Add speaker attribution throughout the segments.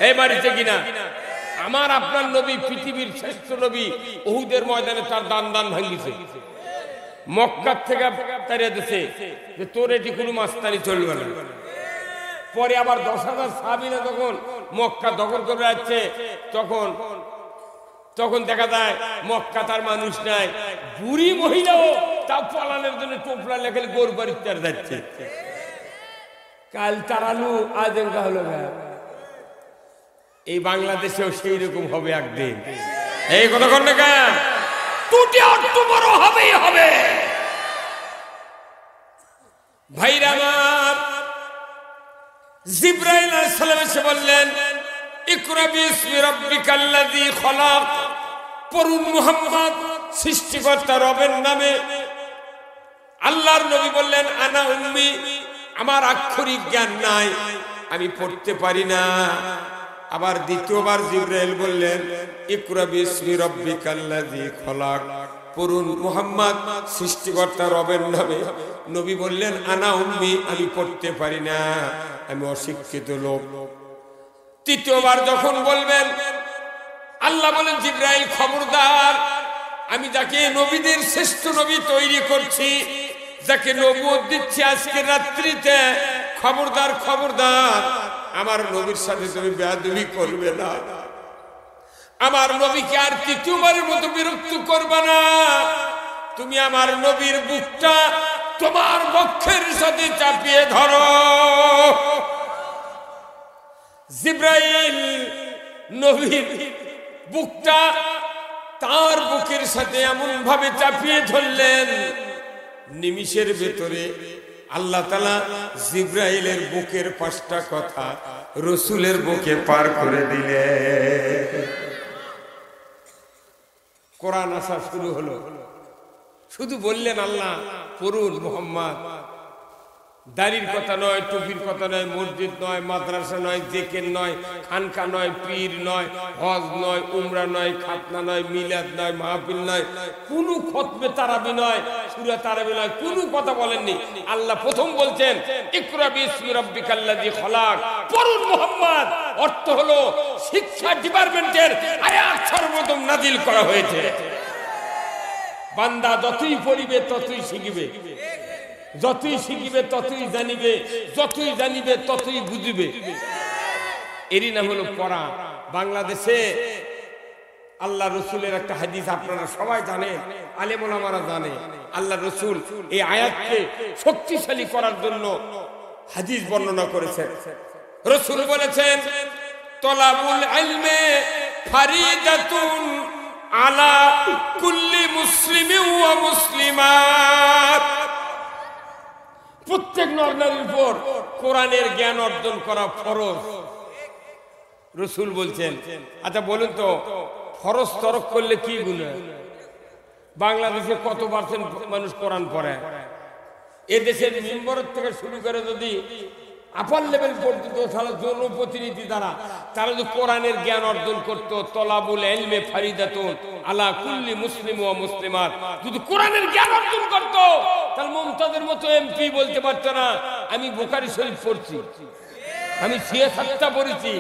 Speaker 1: এই মারিছে কিনা? আমার আপনার নবী পৃথিবীর শ্রেষ্ঠ নবী উহুদের ময়দানে তার দান ভাঙিছে, মক্কা থেকে তাড়িয়ে দিছে যে তোর এটি কোনো মাস্তানি চলবে না। পরে আবার 10,000 সাহাবীরা যখন মক্কা দখল করে যাচ্ছে তখন দেখা যায় মক্কা তার মানুষ নাই, বুড়ি মহিলাও তাও পালানোর জন্য টোপলা লেখে গরু বাড়িতে যাচ্ছে। কাল তারালু আজঙ্কা হলো। এই বাংলাদেশেও সেই রকম হবে একদিন। এই কথা কোন না টুটি অক্টোবর হবেই হবে। ভাইরা আমার, জিবরাইল আলাইহিস সালাম এসে বললেন ইকরা বিসমি রাব্বিকাল্লাযী খলাক, পড়ুন মুহাম্মদ সৃষ্টিকর্তা রবের নামে। আল্লাহর নবী বললেন আনা উম্মি, আমার আক্ষরিক জ্ঞান নাই, আমি পড়তে পারি না। আবার দ্বিতীয়বার জিবরাইল বললেন ইকরা বিসমি রাব্বিকাল্লাযী খলাক, পড়ুন মুহাম্মদ সৃষ্টিকর্তা রবের নামে। নবী বললেন আনা উম্মি, আমি পড়তে পারি না, আমি অশিক্ষিত লোক। তৃতীয়বার যখন বলবেন, আল্লাহ বলেন জিবরাইল খবরদার, আমি যাকে নবীদের শ্রেষ্ঠ নবী তৈরি করছি, যাকে নবুয়ত দিচ্ছি আজকে রাত্রিতে, খবরদার খবরদার, আমার নবীর সাথে তুমি বেয়াদবি করবে না। আমার নবীকে আর তৃতীয়বারের মতো বিরক্ত করবে না। তুমি আমার নবীর বুকটা তোমার বক্ষের সাথে চাপিয়ে ধরো। জিবরাইল নবীর বুকটা তার বুকের সাথে এমন ভাবে চাপিয়ে ধরলেন, নিমিষের ভেতরে আল্লাহ তাআলা জিবরাইলের বুকের 5টা কথা রাসূলের বুকে পার করে দিলেন। কোরআন আসা শুরু হলো। শুধু বললেন আল্লাহ পড়ুন মুহাম্মদ। দাড়ির কথা নয়, টুপির কথা নয়, মসজিদ নয়, মাদ্রাসা নয়, জিকির নয়, খানকা নয়, পীর নয়, হজ নয়, উমরা নয়, খাতনা নয়, মিলাদ নয়, মাহফিল নয়, কোনো খতমে তারাবি নয়, সূরা তারাবি নয়, কোনো কথা বলেননি। আল্লাহ প্রথম বলছেন ইকরা বিসমি রাব্বিকাল্লাযী খলাক, পড়ুন মুহাম্মদ। অর্থ হলো শিক্ষা ডিপার্টমেন্টের আয়াত সর্বপ্রথম নাজিল করা হয়েছে। বান্দা যতই পড়িবে ততই শিখিবে, যতই শিখিবে ততই জানিবে, যতই জানিবে ততই বুঝিবে। এরই নাম হলো পড়া। বাংলাদেশে আল্লাহ রসুলের একটা হাদিস আপনারা সবাই জানেন, আলেম ওলামারা জানে। আল্লাহ রসুল এই আয়াতকে শক্তিশালী করার জন্য হাদিস বর্ণনা করেছেন। রসুল বলেছেন তলাবুল ইলমে ফারিদাতুন আলা কুল্লি মুসলিমিন ওয়া মুসলিমাত, প্রত্যেক নর নারীর উপর কোরআনের জ্ঞান অর্জন করা ফরজ। রসুল বলছেন আচ্ছা বলুন তো ফরজ তরক করলে কি গুনাহ? বাংলাদেশে কত পার্সেন্ট মানুষ কোরআন পড়ে? এ দেশের মেম্বার থেকে শুরু করে যদি আপার লেভেল পর্যন্ত তাহলে জনপ্রতিনিধি দ্বারা তারা যদি কোরআনের জ্ঞান অর্জন করতো, তলাবুল ইলমে ফারিদাতুন আলা কুল্লি মুসলিম ওয়া মুসলিমাত, যদি কোরআনের জ্ঞান অর্জন করতো তাহলে মুমতাজের মতো এমপি বলতে পারতো না আমি বুখারী শরীফ পড়ছি, আমি সিয়াসাতটা পড়েছি।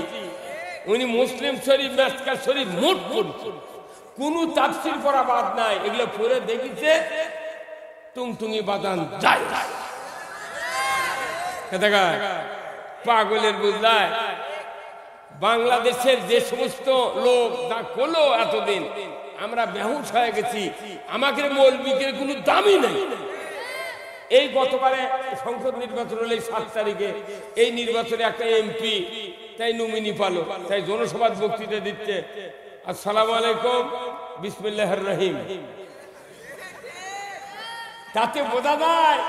Speaker 1: উনি মুসলিম শরীফ, মিশকাত শরীফ মোট পড়ছে, কোনো তাফসীর পড়া বাদ নাই। এগুলো পড়ে দেখিছে টুংটুঙি বাজান যায়। পাগলের বুঝলায় বাংলাদেশের যে সমস্ত লোক যা করলো এতদিন আমরা বেহুশ হয়ে গেছি, আমাকে মৌলবীকে কোনো দামই নেই। এই গতবারে সংসদ নির্বাচন হলে 7 তারিখে এই নির্বাচনে একটা এমপি তাই নমিনি পালো, তাই জনসভার বক্তৃতা দিচ্ছে আসসালামু আলাইকুম বিসমিল্লাহির রহিম। তাতে বোঝা যায়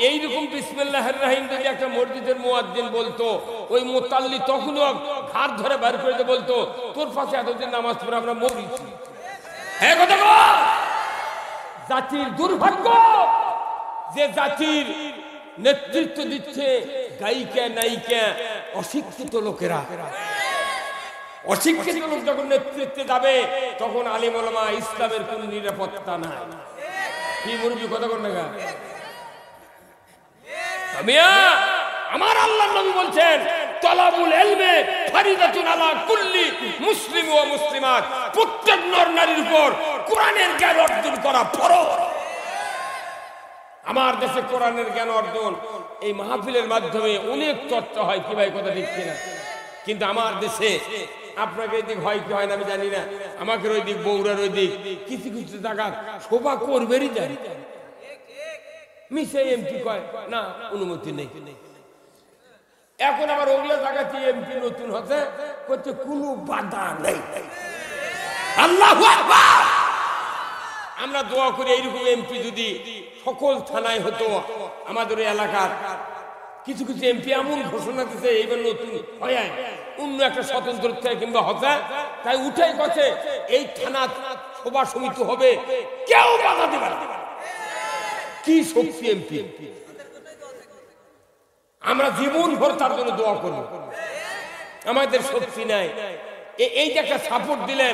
Speaker 1: এইরকম বিসমিল্লাহির রহিম যদি একটা মসজিদের মুয়াজ্জিন বলতো, ওই মুতাল্লি তখনও ঘাট ধরে বের করে দিয়ে বলতো তোর পাশে এতদিন নামাজ পড়ে আমরা মরেছি। হ্যাঁ কথা বল। জাতির দুর্ভাগ্য যে জাতির নেতৃত্ব দিচ্ছে গায়িকা নায়িকা অশিক্ষিত লোকেরা। অশিক্ষিত লোক যখন নেতৃত্বে যাবে তখন আলেম ওলামা ইসলামের কোন নিরাপত্তা নাই। কি মুরব্বি কথা বল না? আমার আল্লাহর নবী বলছেন তলাবুল ইলমে ফারিদাতুন আলা কুল্লি মুসলিম ওয়া মুসলিমাত, প্রত্যেক নর নারীর উপর কোরআনের জ্ঞান অর্জন করা ফরজ। আমার দেশে কোরআনের জ্ঞান অর্জন এই মাহফিলের মাধ্যমে অনেক চর্চা হয়, কি ভাই কথা ঠিক কিনা? কিন্তু আমার দেশে আপনাকে এই দিক হয় কি হয় না আমি জানি না, আমাকে ওই দিক বৌরার ওই দিক কিছু কিছু জায়গা শোভা করবেরই জানি মিশে এমপি কয় না, অনুমতি নেই। এখন আবার ওগুলো জায়গাতে এমপি নতুন হচ্ছে করছে কোনো বাধা নেই। আল্লাহু আকবার। আমরা দোয়া করি এইরকম এমপি যদি সকল থানায় হতো, আমাদের এলাকার কিছু কিছু এমপি এমন ঘোষণা দিচ্ছে এইবার নতুন হয় অন্য একটা স্বতন্ত্র থেকে কিংবা হতে, তাই উঠে গেছে এই থানা সভা সমিতি হবে, কেউ বাধা দেবে না। কি শক্তি এমপি! আমরা জীবন ভর তার জন্য দোয়া করব। আমাদের শক্তি নাই। এই যে একটা সাপোর্ট দিলেন,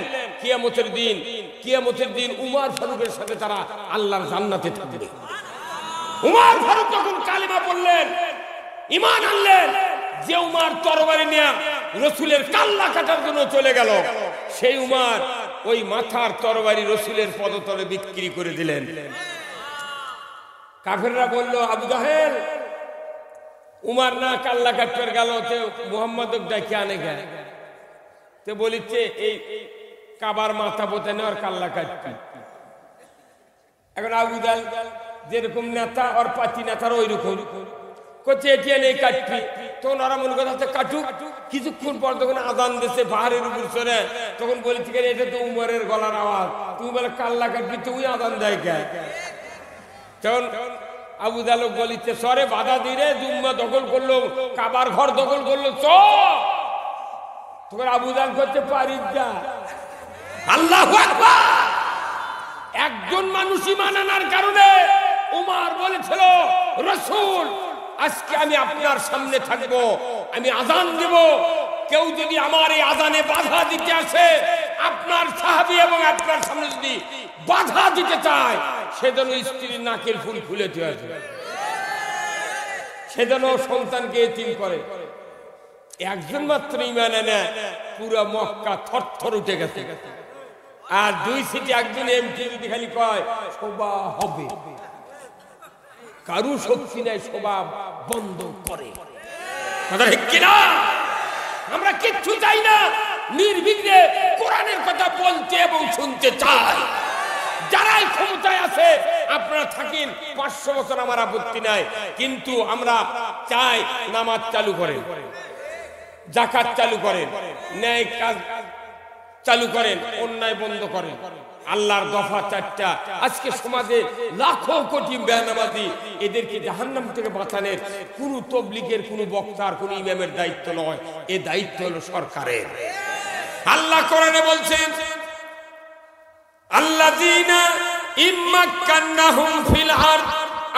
Speaker 1: কিয়ামতের দিন উমর ফারুকের সাথে তারা আল্লাহর জান্নাতে থাকবে। উমর ফারুক যখন কালিমা পড়লেন, ঈমান আনলেন, যে উমর তরবারি নিয়ে রাসূলের কাল্লা কাটার জন্য চলে গেল, সেই উমর ওই মাথার তরবারি রাসূলের পদতলে বিক্রি করে দিলেন। কাফেররা বলল, আবু জাহেল উমর না কাল্লা কাটতে গেল, তে মুহাম্মদ ডাকে আনে গেল, তে বলিচ্ছে এই কাবার মাথা পোতে নেওয়ার কাল্লা কাটবি। এখন আবু জাহেল যেরকম নেতা আর পাতি নেতার ওই রকম করছে, এটি এনে কাটবি। তখন ওরা মনে কথা কাটুক। কিছুক্ষণ পর যখন আজান দিচ্ছে পাহাড়ের উপর চড়ে, তখন বলেছি এটা তো উমরের গলার আওয়াজ, তুমি বলে কাল্লা কাটবি, তুই আজান দেয় কে? তখন আবু জাহেল বলিচ্ছে, সরে বাধা দিলে জুম্মা দখল করলো, কাবার ঘর দখল করলো, চ। তখন আবু জাহেল করছে পারিস যা। আল্লাহু আকবার। একজন মানুষ ঈমান আনার কারণে উমর বলেছিল, রাসূল আজকে আমি আপনার সামনে থাকব, আমি আযান দেব, কেউ যদি আমার এই আযানে বাধা দিতে আসে, আপনার সাহাবী এবং আপনার সামনে যদি বাধা দিতে চায়, সেজন্য স্ত্রীর নাকের ফুল খুলে দিয়ে আসবে, সেজন্য সন্তানকে এতিম করে। একজন মাত্র ঈমান এনে পুরো মক্কা থরথর উঠে গেছে। আর দুই সিটি একজন এমপি যদি খালি কয় শোভা হবে, কারু শক্তি নাই শোভা বন্ধ করে। কথা ঠিক কিনা? আমরা কিচ্ছু চাই না, নির্বিঘ্নে কোরআনের কথা বলতে এবং শুনতে চাই। যারাই ক্ষমতায় আছে আপনারা থাকেন 500 বছর, আমার আপত্তি নাই, কিন্তু আমরা চাই নামাজ চালু করেন, যাকাত চালু করেন, ন্যায় কাজ চালু করেন, অন্যায় বন্ধ করেন। আল্লাহর দফা 4টা। আজকে সমাজে লাখো কোটি বেনামাজি, এদেরকে জাহান্নাম থেকে বাঁচানোর কোন তবলিগের, কোন বক্তার, কোন ইমামের দায়িত্ব নয়, এই দায়িত্ব হলো সরকারের। আল্লাহ কোরআনে বলছেন, আল্লাযীনা ইম্মাক্কান্নাহুম ফিল আরদ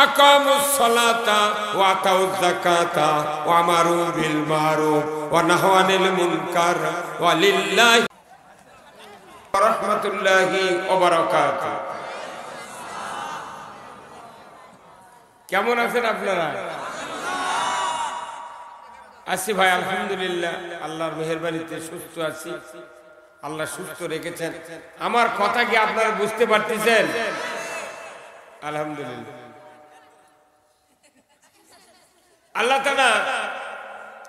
Speaker 1: আকামুস সালাতা ওয়া আতাউয যাকাতা ওয়া আমারু বিল মারুফ ওয়া নাহাউ আনিল মুনকার ওয়া লিল্লাহি রাহমাতুল্লাহি ওয়া বারাকাতুহু। কেমন আছেন আপনারা? আছি ভাই, আলহামদুলিল্লাহ, আল্লাহর মেহেরবানিতে সুস্থ আছি। আল্লাহ সুস্থ রেখেছেন। আমার কথা কি আপনারা বুঝতে পারতেছেন? আলহামদুলিল্লাহ। আল্লাহ তাআলা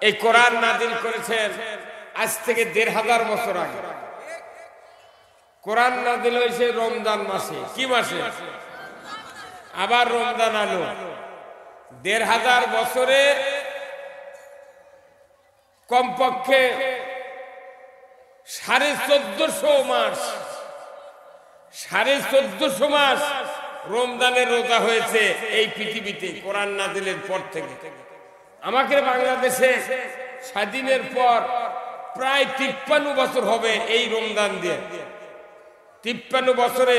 Speaker 1: এই কোরআন নাযিল করেছেন আজ থেকে 1500 বছর আগে। কোরআন নাযিল হয়েছে রমজান মাসে। কি মাসে? আবার রমজান আলো। 1500 বছরে কমপক্ষে 1450 মাস, 1450 মাস রমজানের রোজা হয়েছে এই পৃথিবীতে কোরআন নাযিলের পর থেকে। আমাদের বাংলাদেশে স্বাধীনের পর প্রায় 53 বছর হবে এই রমজান দিয়ে। 53 বছরে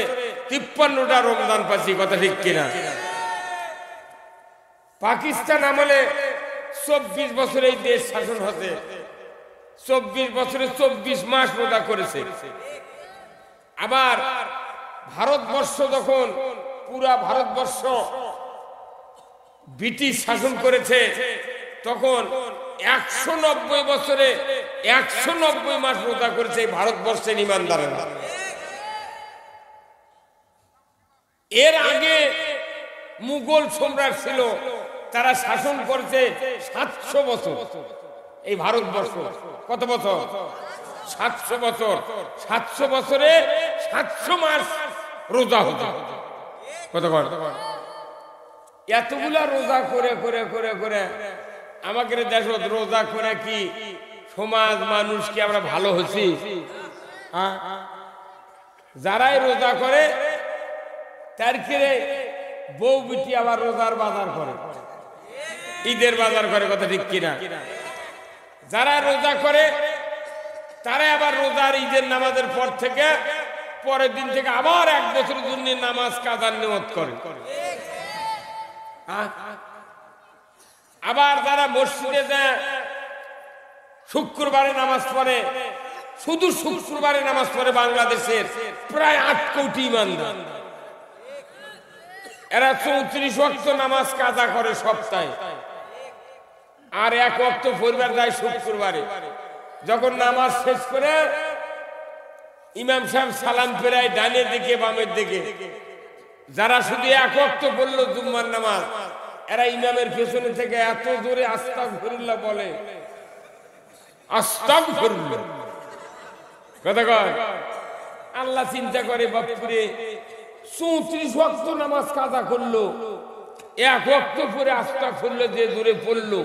Speaker 1: 53টা রমজান পাচ্ছি। কথা ঠিক কিনা? পাকিস্তান আমলে 24 বছর এই দেশ শাসন হতে, 24 বছরে 24 মাস রোজা করেছে। আবার ভারতবর্ষ যখন পুরা ভারতবর্ষ ব্রিটিশ শাসন করেছে, তখন 190 বছরে 190 মাস রোজা করেছে এই ভারতবর্ষের ইমানদারেরা। এর আগে মুঘল সম্রাট ছিল, তারা শাসন করছে 700 বছর এই ভারতবর্ষ। কত বছর? 700 বছর। 700 বছরে 700 মাস রোজা হতো। কত কর? এতগুলা রোজা করে করে করে করে আমাদের দেশ রোজা করে কি সমাজ মানুষ কি আমরা ভালো হচ্ছি? যারাই রোজা করে তার কিরে বউ বিটি আবার রোজার বাজার করে, ঈদের বাজার করে। কথা ঠিক কিনা? যারা রোজা করে তারা আবার রোজার ঈদের নামাজের পর থেকে পরের দিন থেকে আবার 1 বছরের জন্য নামাজ কাজার নিয়ত করে। আবার যারা মসজিদে যায় শুক্রবারে নামাজ পড়ে, শুধু শুক্রবারে নামাজ পড়ে বাংলাদেশের প্রায় 8 কোটি ইমানদার। এরা 34 ওয়াক্ত নামাজ কাজা করে সপ্তাহে, আর 1 ওয়াক্ত পরিবার যায় শুক্রবারে। যখন নামাজ শেষ করে ইমাম সাহেব সালাম ফেরায় ডানের দিকে বামের দিকে, যারা শুধু 1 ওয়াক্ত পড়ল জুম্মার নামাজ, এরা ইমামের পেছনে থেকে এত জোরে আস্তাগফিরুল্লাহ বলে, আস্তাগফিরুল্লাহ। কথা কয় আল্লাহ চিন্তা করে বাপুরে 34 ওয়াক্ত নামাজ কাজা করলো, 1 ওয়াক্ত পরে আস্তাগফিরুল্লাহ যে জোরে পড়লো,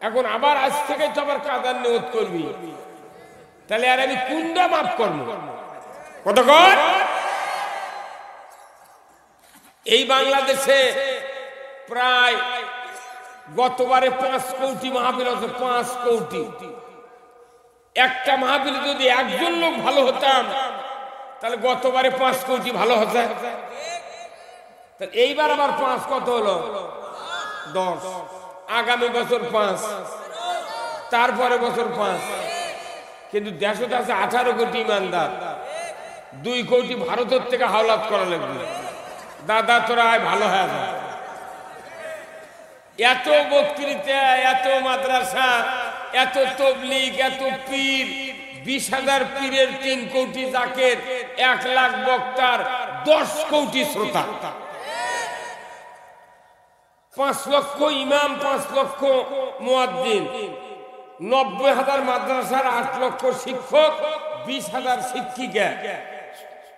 Speaker 1: এখন আবার আজ থেকে তো আবার কাজার নিয়ত করবি, তাহলে আর আমি কোনটা মাফ করবো? কত কর? এই বাংলাদেশে প্রায় গতবারে 5 কোটি মাহফিল আছে, 5 কোটি। একটা মাহফিলে যদি একজন লোক ভালো হতাম তাহলে গতবারে 5 কোটি ভালো হতো। এইবার আবার 5 কত হলো? 10। আগামী বছর 5, তারপরে বছর 5। কিন্তু দেশে আছে 18 কোটি ইমানদার, 2 কোটি ভারতের থেকে হাওলাত করা লাগবে। দাদা তোরা ভালো হয়ে যায়। এত বক্তৃতা, এত মাদ্রাসা, এত তবলিগ, এত পীর, 20,000 পীরের 3 কোটি জাকের, 1 লাখ বক্তার 10 কোটি শ্রোতা, 5 লক্ষ ইমাম, 5 লক্ষ মুয়াজ্জিন, 90,000 মাদ্রাসার 8 লক্ষ শিক্ষক, 20,000 শিক্ষিকা,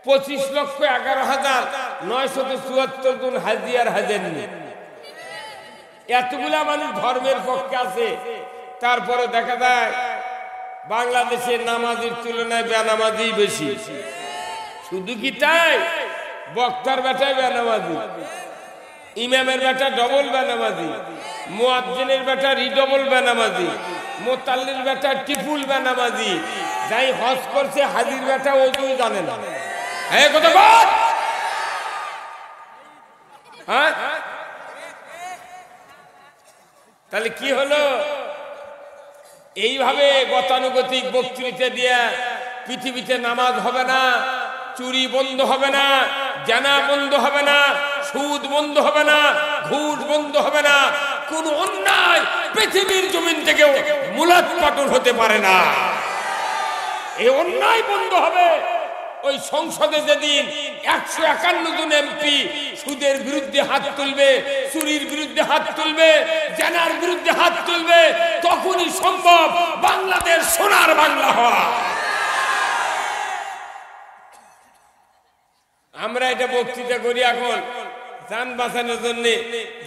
Speaker 1: 25,11,974 জন হাজি আর হাজেননি। এতগুলা মানুষ ধর্মের পক্ষে আছে, তারপরে দেখা যায় বাংলাদেশের নামাজের তুলনায় বেনামাজি বেশি। শুধু কি তাই? বক্তার বেটায় বেনামাজি, ইমামের বেটা ডবল বেনামাজি, মুয়াজ্জিনের বেটা রিডবল বেনামাজি, মোতাল্লির বেটা টিপুল বেনামাজি, যাই হজ করছে হাজির বেটা ওজুই জানে না। হ্যাঁ কথা বল। হ্যাঁ, তাহলে কি হলো? এইভাবে গতানুগতিক বক্তৃতা দিয়ে পৃথিবীতে নামাজ হবে না, চুরি বন্ধ হবে না, জানা বন্ধ হবে না, সুদ বন্ধ হবে না, ঘুষ বন্ধ হবে না, কোন অন্যায় পৃথিবীর জমিন থেকে মূলোৎপাটন হতে পারে না। এই অন্যায় বন্ধ হবে ওই সংসদে যেদিন 151 জন এমপি সুদের বিরুদ্ধে হাত তুলবে, চুরির বিরুদ্ধে হাত তুলবে, জানার বিরুদ্ধে হাত তুলবে, তখনই সম্ভব বাংলাদেশ সোনার বাংলা হওয়া। আমরা এটা বক্তৃতা করি এখন যান বাঁচানোর জন্য,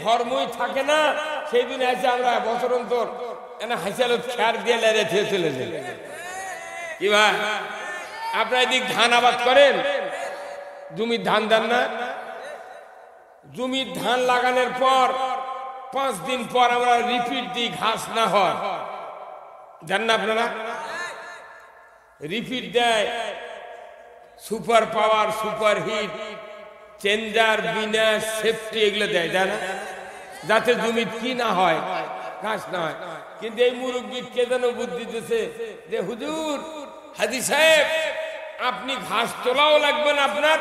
Speaker 1: ধর্মই থাকে না। সেই দিন আছে আমরা বছর অন্তর হাসিয়াল খেয়ার দিয়ে লেড়ে থেকে চলে যাই। কি ভাই, আপনারা এদিক ধান আবাদ করেন, জমির ধান দেন না? জমির ধান লাগানোর পর 5 দিন পর আমরা রিপিট দিই, ঘাস না হয়, জান না আপনারা? রিপিট দেয়, super power, super hit, changer, বিনাশ, সেফটি এগুলো দেয়, জানা, যাতে জমি কি না হয়, ঘাস না হয়। কিন্তু এই মুরব্বী কে যেন বুদ্ধি দিতেছে যে হুজুর, হাজী সাহেব, আপনি ঘাস তোলাও লাগবে না, আপনার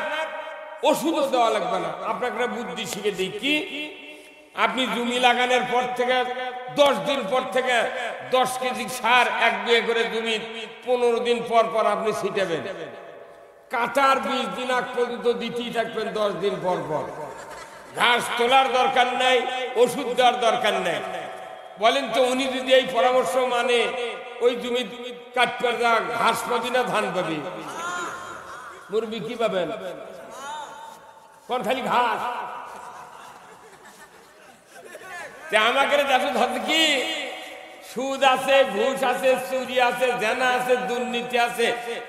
Speaker 1: ওষুধও দেওয়া লাগবে না, আপনাকে বুদ্ধি শিখে দিই। কি? আপনি জমি লাগানোর পর থেকে 10 দিন পর থেকে 10 কেজি সার 1 বিঘা করে জমি 15 দিন পর পর আপনি ছিটাবেন। কাটার 20 দিন আগ পর্যন্ত দিতেই থাকবেন 10 দিন পর পর। ঘাস তোলার দরকার নাই, ওষুধ দেওয়ার দরকার নাই। বলেন তো উনি যদি এই পরামর্শ মানে ওই জমি কাটতে যা ঘাস পাবি না ধান পাবি? মুরবি কি পাবেন? কোন খালি ঘাস। আমাকে দেখো কি সুদ আছে, ঘুষ আছে, চুরি আছে, জেনা আছে, দুর্নীতি আছে,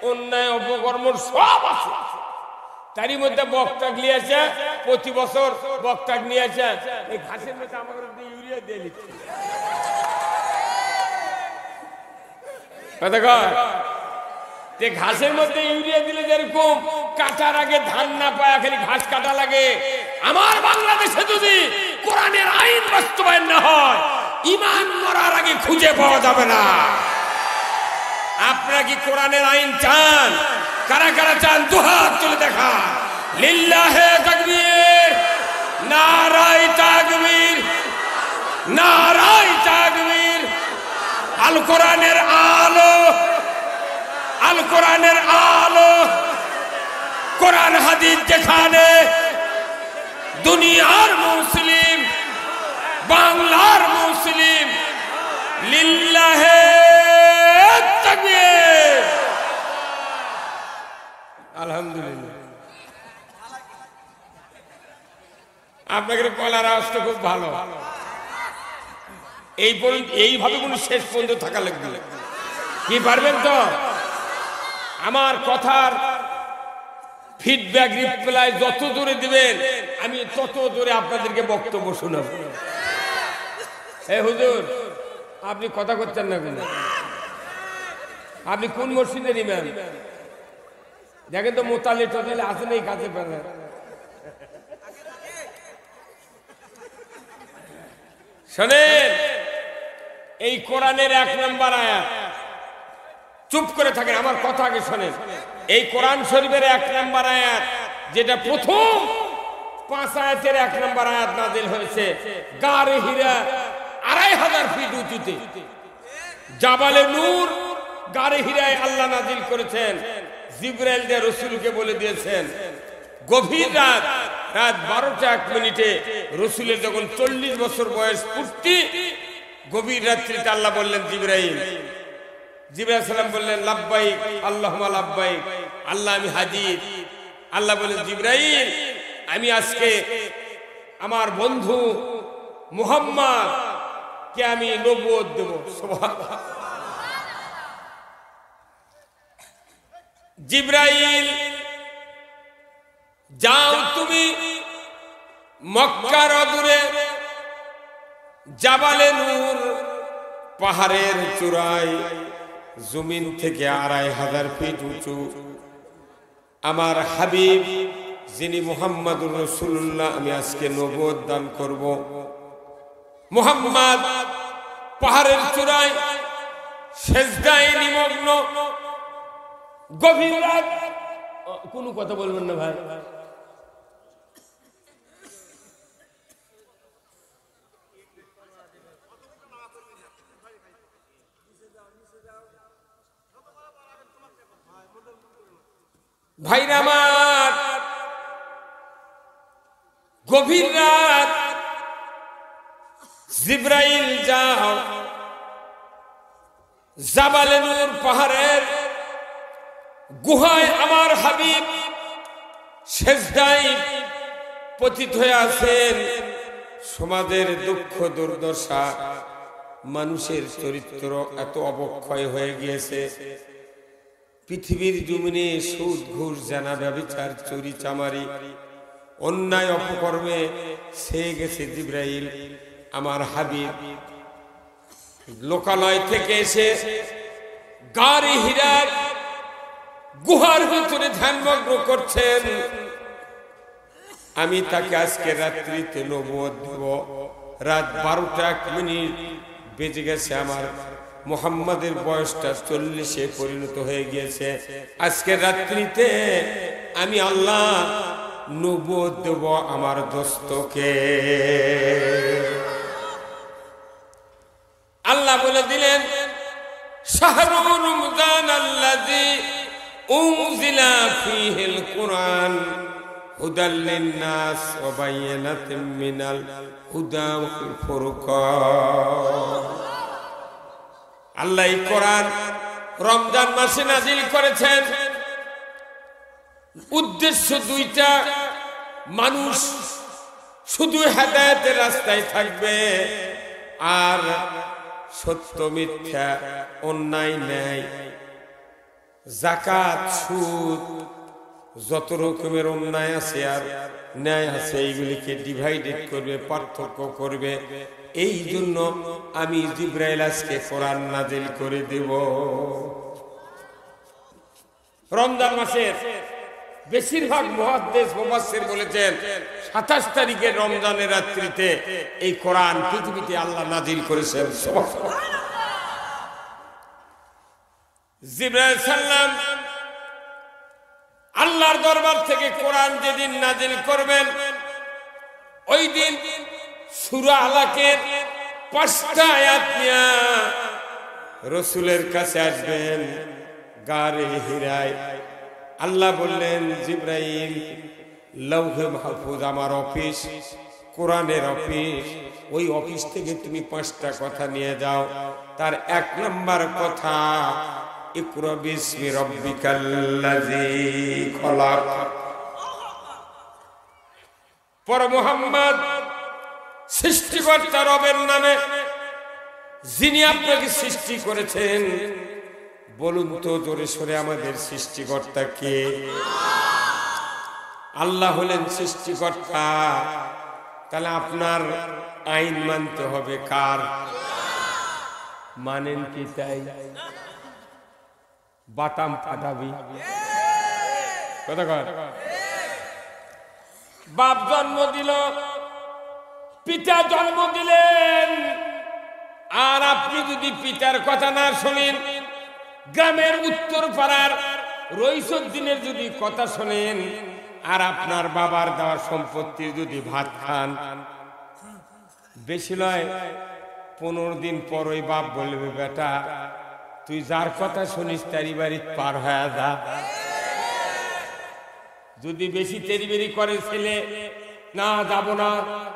Speaker 1: অন্যায় অপকর্ম সব আছে। তারই মধ্যে বক্তাক নিয়ে আসে, প্রতি বছর বক্তাক নিয়ে আসে এই ঘাসের মধ্যে আমাকে ইউরিয়া দিয়ে দিচ্ছে। ঘাসের মধ্যে ইউরিয়া দিলে যেরকম কাটার আগে ধান না পায়, খালি ঘাস কাটা লাগে। আমার বাংলাদেশে যদি কোরআনের আইন বাস্তবায়ন না হয়, ঈমান মরার আগে খুঁজে পাওয়া যাবে না। আপনারা কি কোরআনের আইন চান? কারা কারা চান দুহাত তুলে দেখা। লিল্লাহে তাকবীর, নারায়ে তাকবীর, নারায়ে তাকবীর। আল কোরআনের আলো, আল কোরআনের আলো, কোরআন হাদিস যেখানে দুনিয়ার মুসলিম, বাংলার মুসলিম, লিল্লাহে তাকবীর। আলহামদুলিল্লাহ। আপনাদের গলার আওয়াজটা খুব ভালো। এইভাবে কোন শেষ পর্যন্ত থাকা লাগবে কি পারবেন তো? আমার কথার ফিডব্যাক রিপ্লাই যত দূরে দিবেন আমি তত দূরে আপনাদেরকে বক্তব্য শোনাব। হুজুর আপনি কথা করছেন না কেন? আপনি কোন মসজিদের ইমাম? দেখেন তো মোতালে টোতালে আছে না এই কাছে পারে। শোনেন, এই কোরআনের 1 নম্বর আয়াত, চুপ করে থাকেন, আমার কথা আগে শোনেন। এই কোরআন শরীফের 1 নম্বর আয়াত, যেটা প্রথম 5 আয়াতের 1 নম্বর আয়াত নাযিল হয়েছে গারে হীরা 2500 ফিট উঁচুতে, জাবালে নূর গারে হীরায় আল্লাহ নাযিল করেছেন। জিবরাইল দিয়ে রাসূলকে বলে দিয়েছেন গভীর রাত 12টা 1 মিনিটে রাসূলের যখন 40 বছর বয়স পূর্তি, গভীর রাত্রিতে আল্লাহ বললেন জিবরাইল, জিবরাইল সালাম বললেন লাব্বাইক আল্লাহুম্মা লাব্বাইক, আল্লাহ আমি হাজির। আল্লাহ বললেন জিবরাইল আমি আজকে আমার বন্ধু মুহাম্মদ কে আমি নবুয়ত দেব। সুবহানাল্লাহ। জিবরাইল যাও তুমি মক্কার অদূরে জাবালে নূর পাহাড়ের চূড়ায় জমিন থেকে 2500 ফিট উঁচু আমার হাবিব যিনি মুহাম্মাদুর রাসূলুল্লাহ আমি আজকে নবুয়ত দান করব। মুহাম্মদ পাহাড়ের চূড়ায় সেজদায় নিমগ্ন, গভীর রাত। কোনো কথা বলবেন না ভাই। ভাইরা আমার, গভীর রাত জিবরাইল যাও জাবালে নূর পাহাড়ের গুহায় আমার হাবিব সেজদায় পতিত হয়ে আছেন। সমাজের দুঃখ দুর্দশা, মানুষের চরিত্র এত অবক্ষয় হয়ে গিয়েছে, পৃথিবীর জমিনে সুদ ঘুষ জানা ব্যভিচার চুরি চামারি অন্যায় অপকর্মে ছেয়ে গেছে। জিবরাইল আমার হাবিব লোকালয় থেকে এসে গারে হীরার গুহার ভিতরে ধ্যানমগ্ন করছেন। আমি তাকে আজকে রাত্রিতে নবুয়ত দেব। রাত 12টা 1 মিনিট বেজে গেছে, আমার মুহাম্মাদের বয়সটা 40-এ পরিণত হয়ে গিয়েছে। আজকে রাত্রিতে আমি আল্লাহ নবুয়ত দেব আমার দোস্তকে। আল্লাহ বলে দিলেন শাহরুর রমজান আল্লাযী উনজিলা ফীহিল কুরআন হুদাল লিন-নাস ওয়া বায়িনাতিন মিনাল হুদা ওয়াল ফুরকান। আল্লাহ এই কোরআন রমজান মাসে নাজিল করেছেন। উদ্দেশ্য দুইটা, মানুষ শুধু হেদায়েতের রাস্তায় থাকবে আর সত্য মিথ্যা, অন্যায় ন্যায়, যাকাত, সুদ, যত রকমের অন্যায় আছে আর ন্যায় আছে এইগুলিকে ডিভাইডেড করবে, পার্থক্য করবে। এই জন্য আমি জিবরাইল আজকে কোরআন নাজিল করে দেব। রমজান মাসের বেশিরভাগ মুহাদ্দিস মুফাসসির বলেছেন 27 তারিখের রমজানের রাত্রিতে এই কোরআন পৃথিবীতে আল্লাহ নাজিল করেছেন। সুবহানাল্লাহ। জিবরাইল সাল্লাম আল্লাহর দরবার থেকে কোরআন যেদিন নাজিল করবেন ওই দিন সূরা আলাকের 5টা আয়াত নিয়ে রাসূলের কাছে আসবেন গারে হিরায়। আল্লাহ বললেন জিবরাইল, লৌহে মাহফুজ আমার অফিস, কোরআনের অফিস, ওই অফিস থেকে তুমি 5টা কথা নিয়ে যাও। তার 1 নম্বর কথা ইকরা বিসমি রাব্বিকাল্লাযী খলাক। পর মুহাম্মদ সৃষ্টিকর্তা রবের নামে, যিনি আপনাকে সৃষ্টি করেছেন। বলুন তো জোরে সরে, আমাদের সৃষ্টিকর্তা কে? আল্লাহ হলেন সৃষ্টিকর্তা। তাহলে আপনার আইন মানতে হবে কার? মানেন কি? তাই বাটাম ফাটাবি কথা কয়। বাপ জন্ম দিল, পিতা জন্ম দিলেন, আর আপনি যদি পিতার কথা না শোনেন, গ্রামের উত্তর পাড়ার রইসুদ্দিনের যদি কথা শোনেন, আর আপনার বাবার দেওয়া সম্পত্তির যদি ভাত খান, বেশি নয় 15 দিন পর ওই বাপ বলবে, বেটা তুই যার কথা শুনিস তারি বাড়ি পার হয়ে যা। যদি বেশি তেরিবেরি করে ছেলে, না যাব না,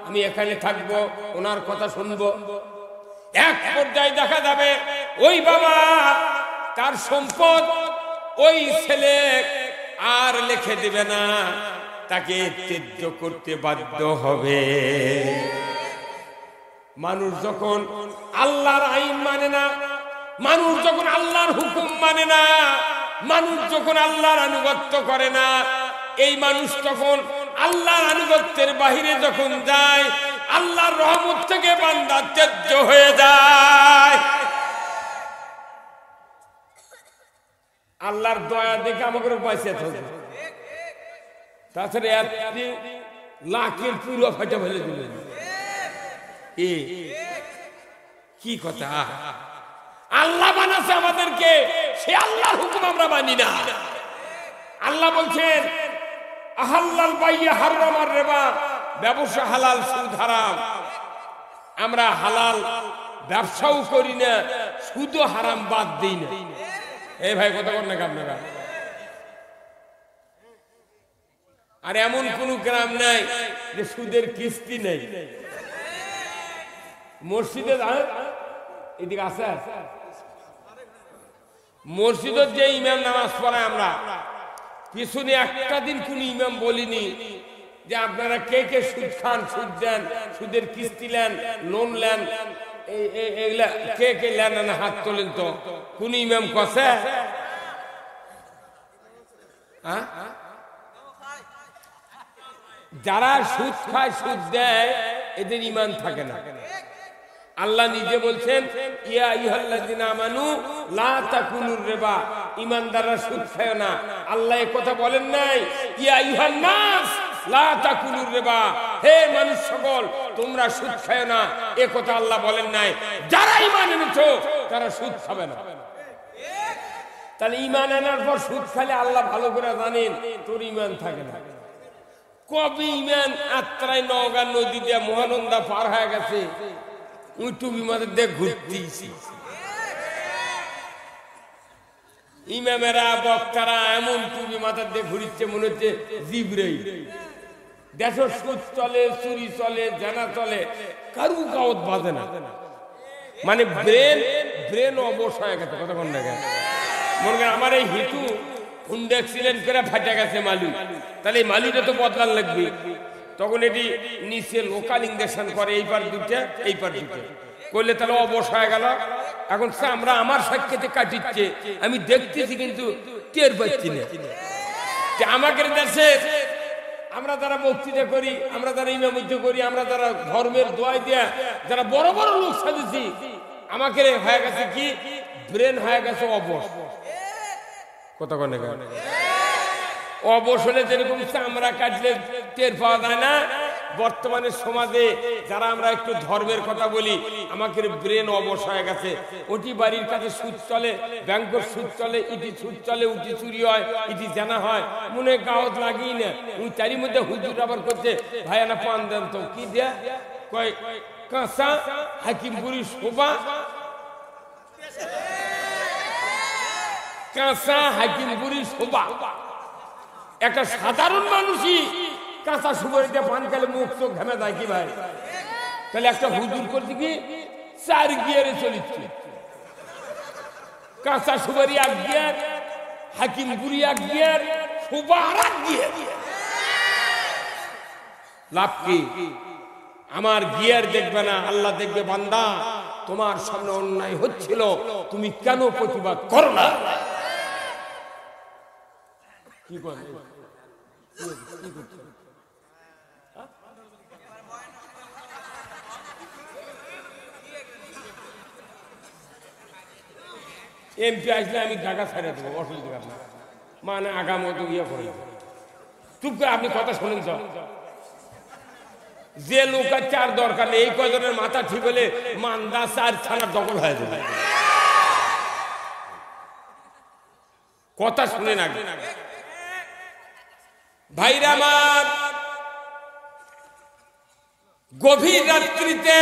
Speaker 1: আমি এখানে থাকবো, ওনার কথা শুনবো, এক পর্যায়ে দেখা যাবে ওই বাবা তার সম্পদ ওই ছেলে আর লিখে দিবে না, তাকে ত্যায্য করতে বাধ্য হবে। মানুষ যখন আল্লাহর আইন মানে না, মানুষ যখন আল্লাহর হুকুম মানে না, মানুষ যখন আল্লাহর আনুগত্য করে না, এই মানুষ তখন আল্লাহর আনুগত্যের বাহিরে যখন যায়, আল্লাহর রহমত থেকে বান্দা ত্যায্য হয়ে যায়। আল্লাহর দয়া দেখে আমাকে পয়সা থাকে, তাছাড়া লাখের পুরো ফাটা ফেলে দিলেন। কি কথা! আল্লাহ বানাচ্ছে আমাদেরকে, সে আল্লাহর হুকুম আমরা মানি না। আল্লাহ বলছেন আহাল্লাল বাইয়া হারামার রিবা, ব্যবসা হালাল সুদ হারাম। আমরা হালাল ব্যবসাও করি না, সুদও হারাম বাদ দিই না। এই ভাই কথা বল না আপনারা। আর এমন কোন গ্রাম নাই যে সুদের কিস্তি নেই। মসজিদে এদিকে আছে, মসজিদের যে ইমাম নামাজ পড়ায়, আমরা পিছনে একটা দিন কোন ইমাম বলিনি যে আপনারা কে কে সুদ খান, সুদ দেন, সুদের কিস্তি নেন, লোন নেন, এগুলা কে কে নেন না, হাত তোলেন তো। কোন ইমাম কষে? যারা সুদ খায়, সুদ দেয়, এদের ঈমান থাকে না। আল্লাহ নিজে বলছেন ইয়া আইয়ুহাল্লাযিনা আমানু লা তাকুলুর রিবা, ঈমানদাররা সুদ খায় না। আল্লাহ এই কথা বলেন নাই ইয়া আইয়ুহান নাস লা তাকুলুর রিবা, হে মানুষ সকল তোমরা সুদ খায় না, এই কথা আল্লাহ বলেন নাই। যারা ঈমান এনেছো তারা সুদ খাবে না। তাহলে ঈমান আনার পর সুদ খেলে আল্লাহ ভালো করে জানেন তোর ঈমান থাকে না। কবি ইমান আত্রাই নওগাঁ নদী দিয়ে মহানন্দা পার হয়ে গেছে, ওই টুপি মাথার দিয়ে ঘুরতেছি। ইমামেরা বক্তারা এমন টুপি মাথার দিয়ে ঘুরিচ্ছে মনে হচ্ছে জিবরাইল। দেশের সুদ চলে, চুরি চলে, জানা চলে, কারু কাওত বাজে না। মানে ব্রেন অবশ হয়ে গেছে। কতক্ষণ দেখে মনে করেন আমার এই হিটু হুন্ডা অ্যাক্সিডেন্ট করে ফাটে গেছে মালু, তাহলে এই মালুটা তো বদলান লাগবে। তখন এটি নিচে লোকাল ইঞ্জেকশন করে, এই পার দুটা এই পার দুটা করলে তাহলে অবশ হয়ে গেল। এখন আমরা আমার সাক্ষাতে কাটিচ্ছে, আমি দেখতেছি কিন্তু টের পাচ্ছি না। আমাকে দেশে আমরা যারা বক্তৃতা করি, আমরা যারা ইমামতি করি, আমরা যারা ধর্মের দোয়াই দেয়া যারা বড় বড় লোক সাজেছি, আমাকে হয়ে গেছে কি ব্রেন হয়ে গেছে অবশ। কতক্ষণ অবশ হলে যেরকম আমরা কাটলে টের পাওয়া যায় না, বর্তমানে সমাজে যারা আমরা একটু ধর্মের কথা বলি, আমাকে ব্রেন অবশ হয়ে গেছে। ওটি বাড়ির কাছে সুদ চলে, ব্যাংকের সুদ চলে, ইটি সুদ চলে, উটি চুরি হয়, ইটি জানা হয়, মনে গাওত লাগি না। ওই তারই মধ্যে হুজুর আবার করছে ভাইয়ানা পান দেন তো কি দেয়া কয় কাঁচা হাকিমপুরি শোভা, কাঁচা হাকিমপুরি শোভা। একটা সাধারণ মানুষই কাঁচা সুপারিতে পান খেলে মুখ চোখ ঘেমে যায় কি ভাই? তাহলে একটা হুজুর করছে কি 4 গিয়ারে চলিচ্ছে, কাঁচা সুপারি 1 গিয়ার, হাকিমপুরি 1 গিয়ার, শোভা 1 গিয়ার। লাভ কি? আমার গিয়ার দেখবে না, আল্লাহ দেখবে বান্দা তোমার সামনে অন্যায় হচ্ছিল, তুমি কেন প্রতিবাদ করো না? কি করে এমপি আসলে আমি ঢাকা ছাড়িয়ে দেবো, অসুবিধা না। মানে আগামী তো ইয়ে করে চুপ করে আপনি কথা শোনেন। সব যে লোক চার দরকার নেই, এই কজনের মাথা ঠিক হলে মান্দা 4 থানার দখল হয়ে যাবে। কথা শুনেন আগে ভাইরা আমার। গভীর রাত্রিতে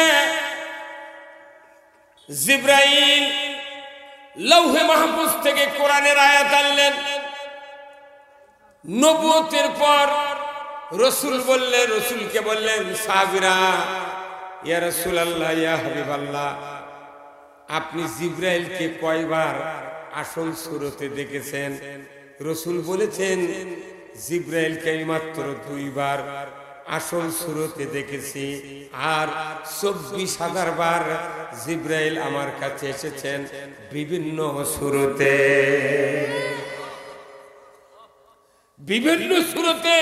Speaker 1: জিবরাইল লৌহে মাহফুজ থেকে কোরআনের আয়াত আনলেন। নবুয়তের পর রসুল বললেন, রসুলকে বললেন সাহাবীরা, ইয়া রাসূলুল্লাহ, ইয়া হাবিবাল্লাহ, আপনি জিবরাইলকে কয়বার আসল সুরতে দেখেছেন? রসুল বলেছেন জিবরাইলকে আমি মাত্র 2 বার আসল সুরতে দেখেছি, আর 24,000 বার জিবরাইল আমার কাছে এসেছেন বিভিন্ন সুরতে। বিভিন্ন সুরতে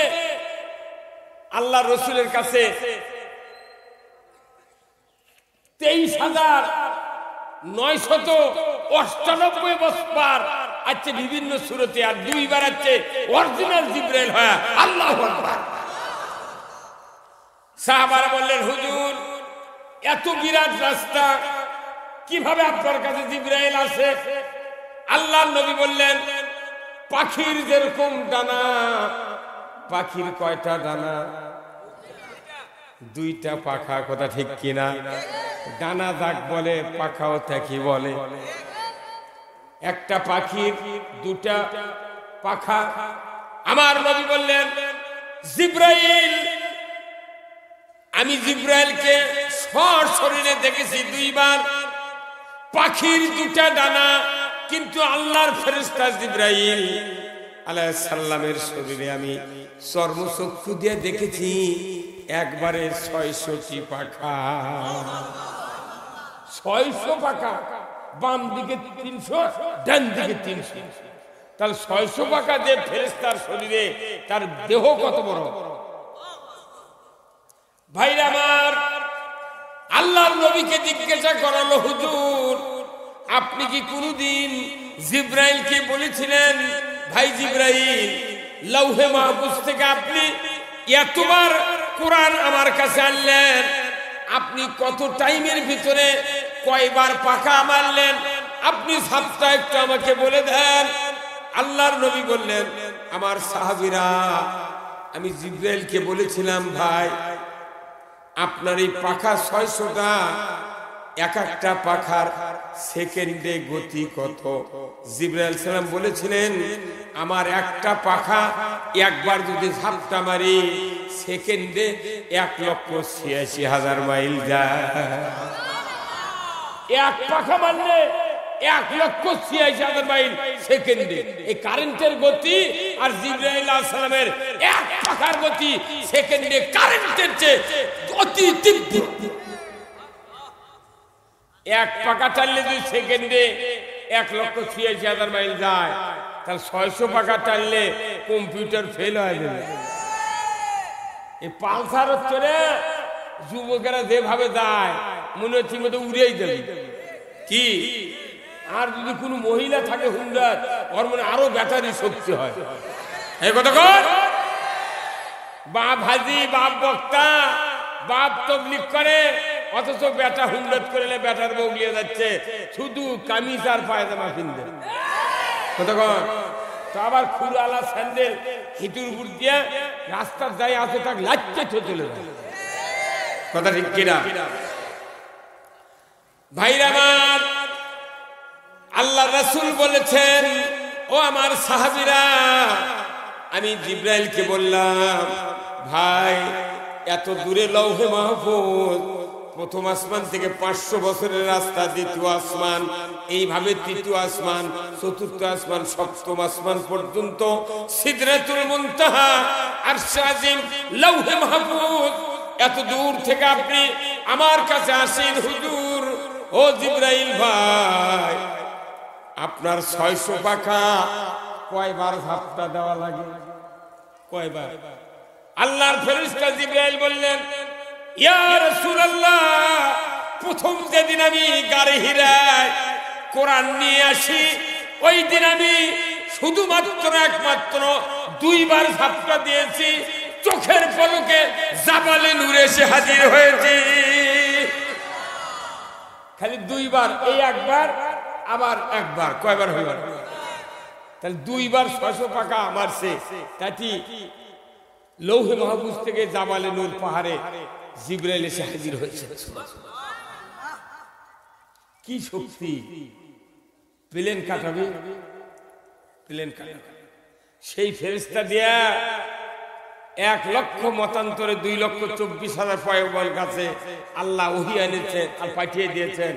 Speaker 1: আল্লাহ রসুলের কাছে 23,998 বার আছে বিভিন্ন সুরতে, আর 2 বার আছে অরিজিনাল জিবরাইল হয়। আল্লাহু আকবার। সাহাবারা বললেন, হুজুর এত বিরাট রাস্তা কিভাবে আপনার কাছে জিবরাইল আসে? আল্লাহর নবী বললেন, পাখির যেরকম ডানা, পাখির কয়টা ডানা? 2টা পাখা। কথা ঠিক কিনা? ডানা যাক বলে, পাখাও তাকে বলে। একটা পাখির 2টা পাখা। আমার নবী বললেন, জিবরাইল, আমি জিবরাইলকে সশরীরে দেখেছি 2 বার। পাখির 2টা ডানা, কিন্তু আল্লাহর ফেরেশতা জিবরাইল আলাইহিস সালামের শরীরে আমি চর্মচক্ষু দিয়ে দেখেছি একবারে 600টি পাখা। 600 পাখা, বাম দিকে 300, ডান দিকে 300। তাহলে 600 পাখা যে ফেরেশতার শরীরে, তার দেহ কত বড়? ভাইরা আমার, আল্লাহর নবীকে জিজ্ঞাসা করালো, হুজুর আপনি কি কোনদিন জিবরাইলকে বলেছিলেন, ভাই জিবরাইল, লৌহে মাহফুজ থেকে আপনি এতবার কোরআন আমার কাছে আনলেন, আপনি কত টাইমের ভিতরে কয়বার পাখা মারলেন? আপনি সবটা একটু আমাকে বলে দেন। আল্লাহর নবী বললেন, আমার সাহাবীরা আমি জিব্রাইলকে বলেছিলাম, ভাই আপনার এই পাখা 600টা, এক একটা পাখার সেকেন্ডে গতি কত? জিবরাইল সালাম বলেছিলেন, আমার একটা পাখা একবার যদি ঝাপটা মারি সেকেন্ডে 1,86,000 মাইল যায়। এক পাখা মারলে 1,86,000 মাইল সেকেন্ডে। এই কারেন্টের গতি আর জিবরাইল আলাইহিস সালামের এক পাখার গতি সেকেন্ডে কারেন্টের চেয়ে অতি তীব্র। এক পাখা চাললে যদি সেকেন্ডে 1,86,000 মাইল যায়, তাহলে 600 পাখা চাললে কম্পিউটার ফেল হয়ে যাবে। এই পালসার হচ্ছে রে, যুবকেরা যেভাবে যায় মনে হচ্ছে মতো উড়েই যাবে কি। আর যদি কোনো মহিলা থাকে হুন্ডার, ওর মনে আরো ব্যাটারি শক্তি হয়। এই কথা কর, বাপ হাজি, বাপ বক্তা, বাপ তবলিগ করে, অথচ বেটা হুন্ডত করলে বেটার বউ নিয়ে যাচ্ছে, শুধু কামিজ আর পায়জামা কিনবে। কথা কর তো, আবার খুরআলা স্যান্ডেল হিটুর উপর দিয়ে রাস্তার যাই আসে তাক লাচ্চে চলে যায়। কথা ঠিক কিনা ভাইরা আমার? আল্লাহ রাসূল বলেছেন, ও আমার সাহাবীরা, আমি জিবরাইলকে বললাম, ভাই এত দূরে লৌহে মাহফুজ, প্রথম আসমান থেকে 500 বছরের রাস্তা, দ্বিতীয় আসমান, এইভাবে তৃতীয় আসমান, চতুর্থ আসমান, সপ্তম আসমান পর্যন্ত, সিদরাতুল মুনতাহা, আরশ আজিম, লৌহে মাহফুজ, এত দূর থেকে আপনি আমার কাছে আসেন হুজুর। ও জিবরাইল ভাই, আপনার 600 পাখা কয়বার ঝাপটা দেওয়া লাগে? কয়বার? আল্লাহর ফেরেশতা জিবরাইল বললেন, ইয়া রাসূলুল্লাহ, প্রথম যেদিন আমি গারে হিরায় কোরআন নিয়ে আসি, ওই দিন আমি শুধুমাত্র একমাত্র 2 বার ঝাপটা দিয়েছি, চোখের পলকে জাবালে নূর এসে হাজির হয়েছে। খালি 2 বার, এই একবার আবার একবার, কয়বার হইল? তাহলে 2 বার 600 পাখা মারছে। তাই লৌহে মাহফুজ থেকে জাবালে নূর পাহাড়ে জিবরাইল এসে হাজির হয়েছে। কি শক্তি! প্লেন কাটাবে, প্লেন কাটাবে। সেই ফেরেশতা দিয়া 1 লক্ষ মতান্তরে 2,24,000 পয়গম্বর কাছে আল্লাহ ওহী এনেছেন আর পাঠিয়ে দিয়েছেন।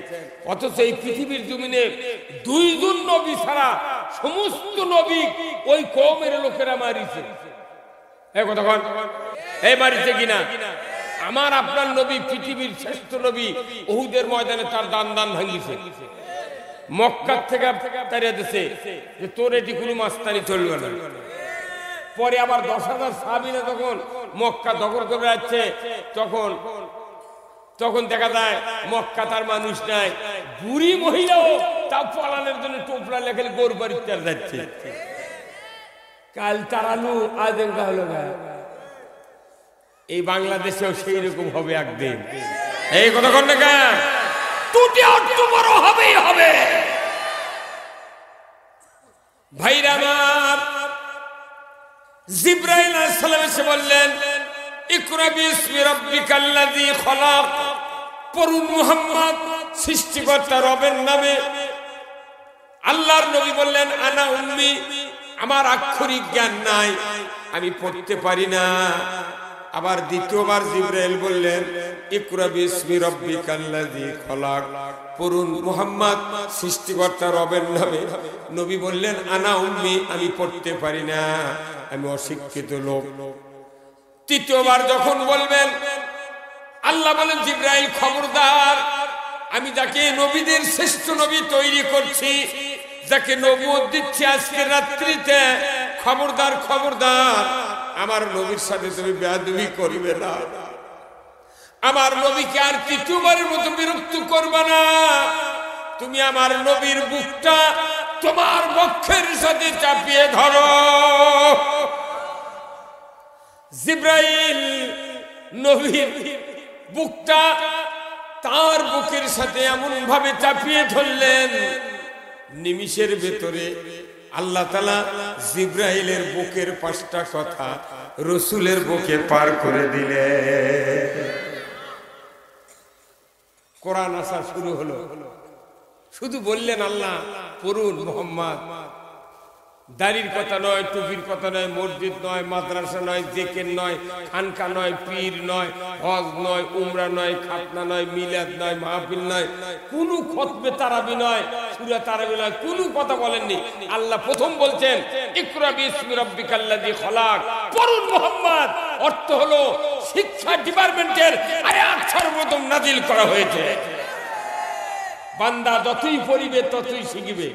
Speaker 1: অথচ এই পৃথিবীর জমিনে 2 জন নবী ছাড়া সমস্ত নবী ওই কওমের লোকেরা মারিছে। এই কথা কোন, এই মারিছে কিনা? আমার আপনার নবী, পৃথিবীর শ্রেষ্ঠ নবী, উহুদের ময়দানে তার দান ভাঙিছে, মক্কা থেকে তাড়িয়ে দিয়েছে যে তোর এটি কোনো মাস্তানি চলবে না। পরে আবার 10,000 সাহাবীরা যখন মক্কা দখল করে যাচ্ছে, তখন দেখা যায় মক্কা তার মানুষ নাই, বুড়ি মহিলাও তা পালানোর জন্য টোপলা লেখে গোর বাড়ি তেল যাচ্ছে। কাল তারালু আজ হলো না। এই বাংলাদেশেও সেই রকম হবে একদিন। এই কথা কোন না, টুটি অট্ট বড় হবেই হবে। ভাইরা আমার, জিবরাইল আলাইহিস সালাম এসে বললেন, ইকরা বিসমি রাব্বিকাল্লাযী খলাক, পড়ুন মুহাম্মদ সৃষ্টিকর্তা রবের নামে। আল্লাহর নবী বললেন, আনা উম্মি, আমার আক্ষরিক জ্ঞান নাই, আমি পড়তে পারি না। আবার দ্বিতীয়বার জিবরাইল বললেন, ইকরা বিসমি রাব্বিকাল্লাযী খলাক, পড়ুন মুহাম্মদ সৃষ্টিকর্তা রবের নামে। নবী বললেন, আনা উম্মি, আমি পড়তে পারি না, আমি অশিক্ষিত লোক। তৃতীয়বার যখন বলবেন, আল্লাহ বলেন, জিবরাইল খবরদার, আমি যাকে নবীদের শ্রেষ্ঠ নবী তৈরি করছি, যাকে নবুয়ত দিচ্ছি আজকে রাত্রিতে, খবরদার খবরদার, আমার নবীর সাথে তুমি বেয়াদবি করবে না। আমার নবীকে আর তৃতীয়বারের মতো বিরক্ত করবে না। তুমি আমার নবীর বুকটা তোমার বক্ষের সাথে চাপিয়ে ধরো। জিবরাইল নবীর বুকটা তার বুকের সাথে এমন ভাবে চাপিয়ে ধরলেন, নিমিষের ভেতরে আল্লাহ তাআলা জিবরাইলের বুকের 5টা কথা রসুলের বুকে পার করে দিলে। কোরআন আসা শুরু হলো, শুধু বললেন আল্লাহ পড়ুন মুহাম্মদ। দাড়ির কথা নয়, টুপির কথা নয়, মসজিদ নয়, মাদ্রাসা নয়, জিকির নয়, খানকা নয়, পীর নয়, হজ নয়, উমরা নয়, খাতনা নয়, মিলাদ নয়, মাহফিল নয়, কোন খতমে তারাবি নয়, সূরা তারাবি নয়, কোনো কথা বলেননি। আল্লাহ প্রথম বলছেন ইকরা বিসমি রাব্বিকাল্লাযী খলাক, পড়ুন মুহাম্মদ। অর্থ হলো শিক্ষা ডিপার্টমেন্টের আয়াত সর্বপ্রথম নাজিল করা হয়েছে। বান্দা যতই পড়িবে ততই শিখিবে,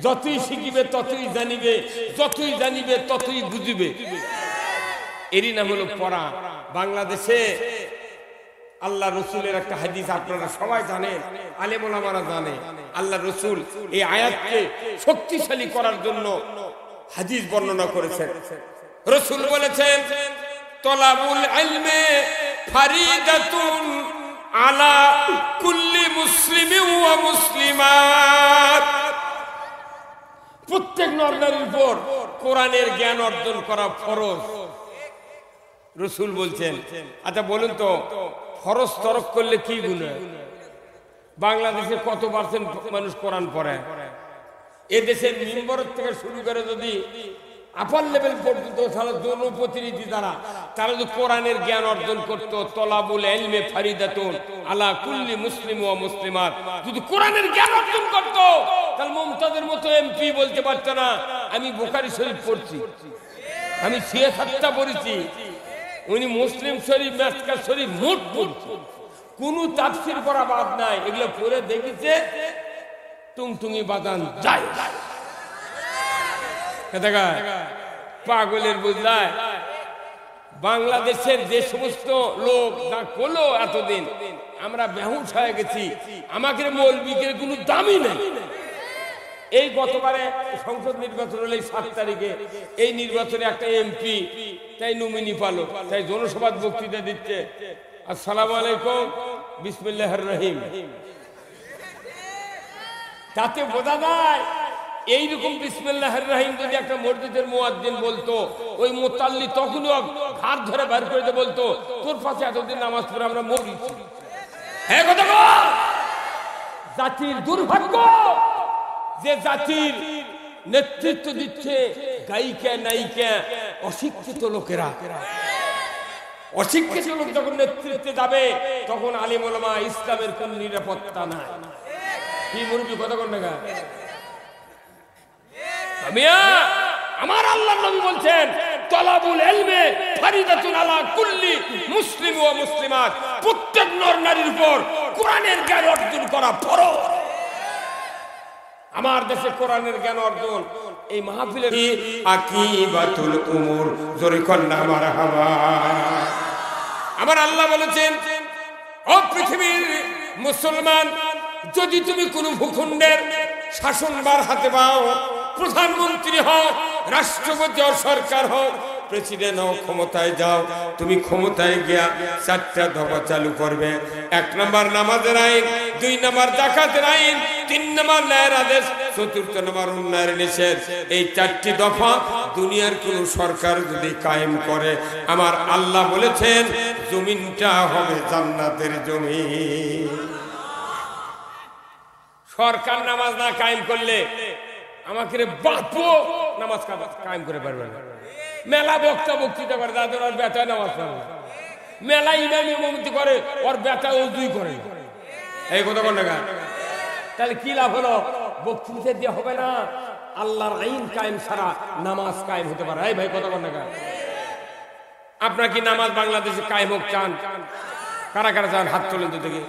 Speaker 1: যতই শিখিবে ততই জানিবে, যতই জানিবে ততই বুঝিবে। এরই নাম হলো পড়া। বাংলাদেশে আল্লাহ রসুলের একটা হাদিস আপনারা সবাই জানেন, আলেম ওলামারা জানে। আল্লাহ রসুল এই আয়াতকে শক্তিশালী করার জন্য হাদিস বর্ণনা করেছেন। রসুল বলেছেন তলাবুল ইলমে ফারিদাতুন আলা কুল্লি মুসলিমিন ওয়া মুসলিমাত। প্রত্যেক নর-নারীর উপর কোরআনের জ্ঞান অর্জন করা ফরজ। রসুল বলছেন আচ্ছা বলুন তো ফরজ তরক করলে কি গুনাহ? বাংলাদেশে কত পার্সেন্ট মানুষ কোরআন পড়ে? এ দেশের মিম্বর থেকে শুরু করে যদি আপার লেভেল পর্যন্ত জনপ্রতিনিধি তারা যদি কোরআনের জ্ঞান অর্জন করত, তলাবুল ইলমে ফারিদাতুন আলা কুল্লি মুসলিম ওয়া মুসলিমাত, যদি কোরআনের জ্ঞান অর্জন করত তাহলে মুমতাজের মতো এমপি বলতে পারত না আমি বুখারী শরীফ পড়ছি, আমি সিয়াসাতটা পড়েছি। উনি মুসলিম শরীফ, মিসকাত শরীফ মোট পড়ছে, কোনো তাফসীর পড়া বাদ নাই। এগুলো পড়ে দেখেছে টুংটুঙি বাজান যায়। পাগলের বুঝলায় বাংলাদেশের যে সমস্ত লোক যা করলো এতদিন আমরা বেহুশ হয়ে গেছি, আমাকে মৌলবীদের কোনো দামই নেই। এই গতবারে সংসদ নির্বাচন হলে 7 তারিখে এই নির্বাচনে একটা এমপি তাই নমিনি পালো, তাই জনসভার বক্তৃতা দিচ্ছে আসসালামু আলাইকুম বিসমিল্লাহির রহিম। তাতে বোঝা যায় এইরকম বিসমিল্লাহির রহিম যদি একটা মসজিদের মুয়াজ্জিন বলতো, ওই মুতাল্লি তখনও ঘাট ধরে বের করে দিয়ে বলতো তোর পাশে এতদিন নামাজ পড়ে আমরা মরেছি। হ্যাঁ কথা বল। জাতির দুর্ভাগ্য যে জাতির নেতৃত্ব দিচ্ছে গায়িকা নায়িকা অশিক্ষিত লোকেরা। অশিক্ষিত লোক যখন নেতৃত্বে যাবে তখন আলেম ওলামা ইসলামের কোন নিরাপত্তা নাই। কি মুরব্বি কথা কোন না? আমার আল্লাহর নবী বলছেন তলাবুল ইলমে ফারিদাতুন আলা কুল্লি মুসলিম ওয়া মুসলিমাত, প্রত্যেক নর নারীর উপর কোরআনের জ্ঞান অর্জন করা ফরজ। আমার দেশে কোরআনের জ্ঞান অর্জন এই মাহফিলের আকিবাতুল উমুর জোরে কন্না মারহাবা। আমার আল্লাহ বলেছেন ও পৃথিবীর মুসলমান, যদি তুমি কোনো ভূখণ্ডের শাসনভার হাতে পাও, প্রধানমন্ত্রী হও, রাষ্ট্রপতি হও, সরকার হও, প্রেসিডেন্ট হও, ক্ষমতায় যাও, তুমি ক্ষমতায় গিয়া 4টা দফা চালু করবে। 1 নম্বর নামাজের আইন, 2 নম্বর যাকাতের আইন, 3 নম্বর ন্যায়ের আদেশ, 4 নম্বর উন্নয়নের নিষেধ। এই 4টি দফা দুনিয়ার কোন সরকার যদি কায়েম করে, আমার আল্লাহ বলেছেন জমিনটা হবে জান্নাতের জমিন। সরকার নামাজ না কায়েম করলে আমাকে বাপও নামাজ কায়েম করে পারবে না। মেলা বক্তা বক্তৃতা করে তাদের ওর বেটায় নামাজ পড়ে, মেলা ইমাম ইমামতি করে ওর বেটা ওযুই করে। এই কথা কোন না? তাহলে কি লাভ হলো? বক্তৃতা দিয়ে হবে না, আল্লাহর আইন কায়েম ছাড়া নামাজ কায়েম হতে পারে। এই ভাই কথা কোন না? আপনারা কি নামাজ বাংলাদেশে কায়েম হোক চান? কারা কারা চান হাত তোলেন তো দেখি।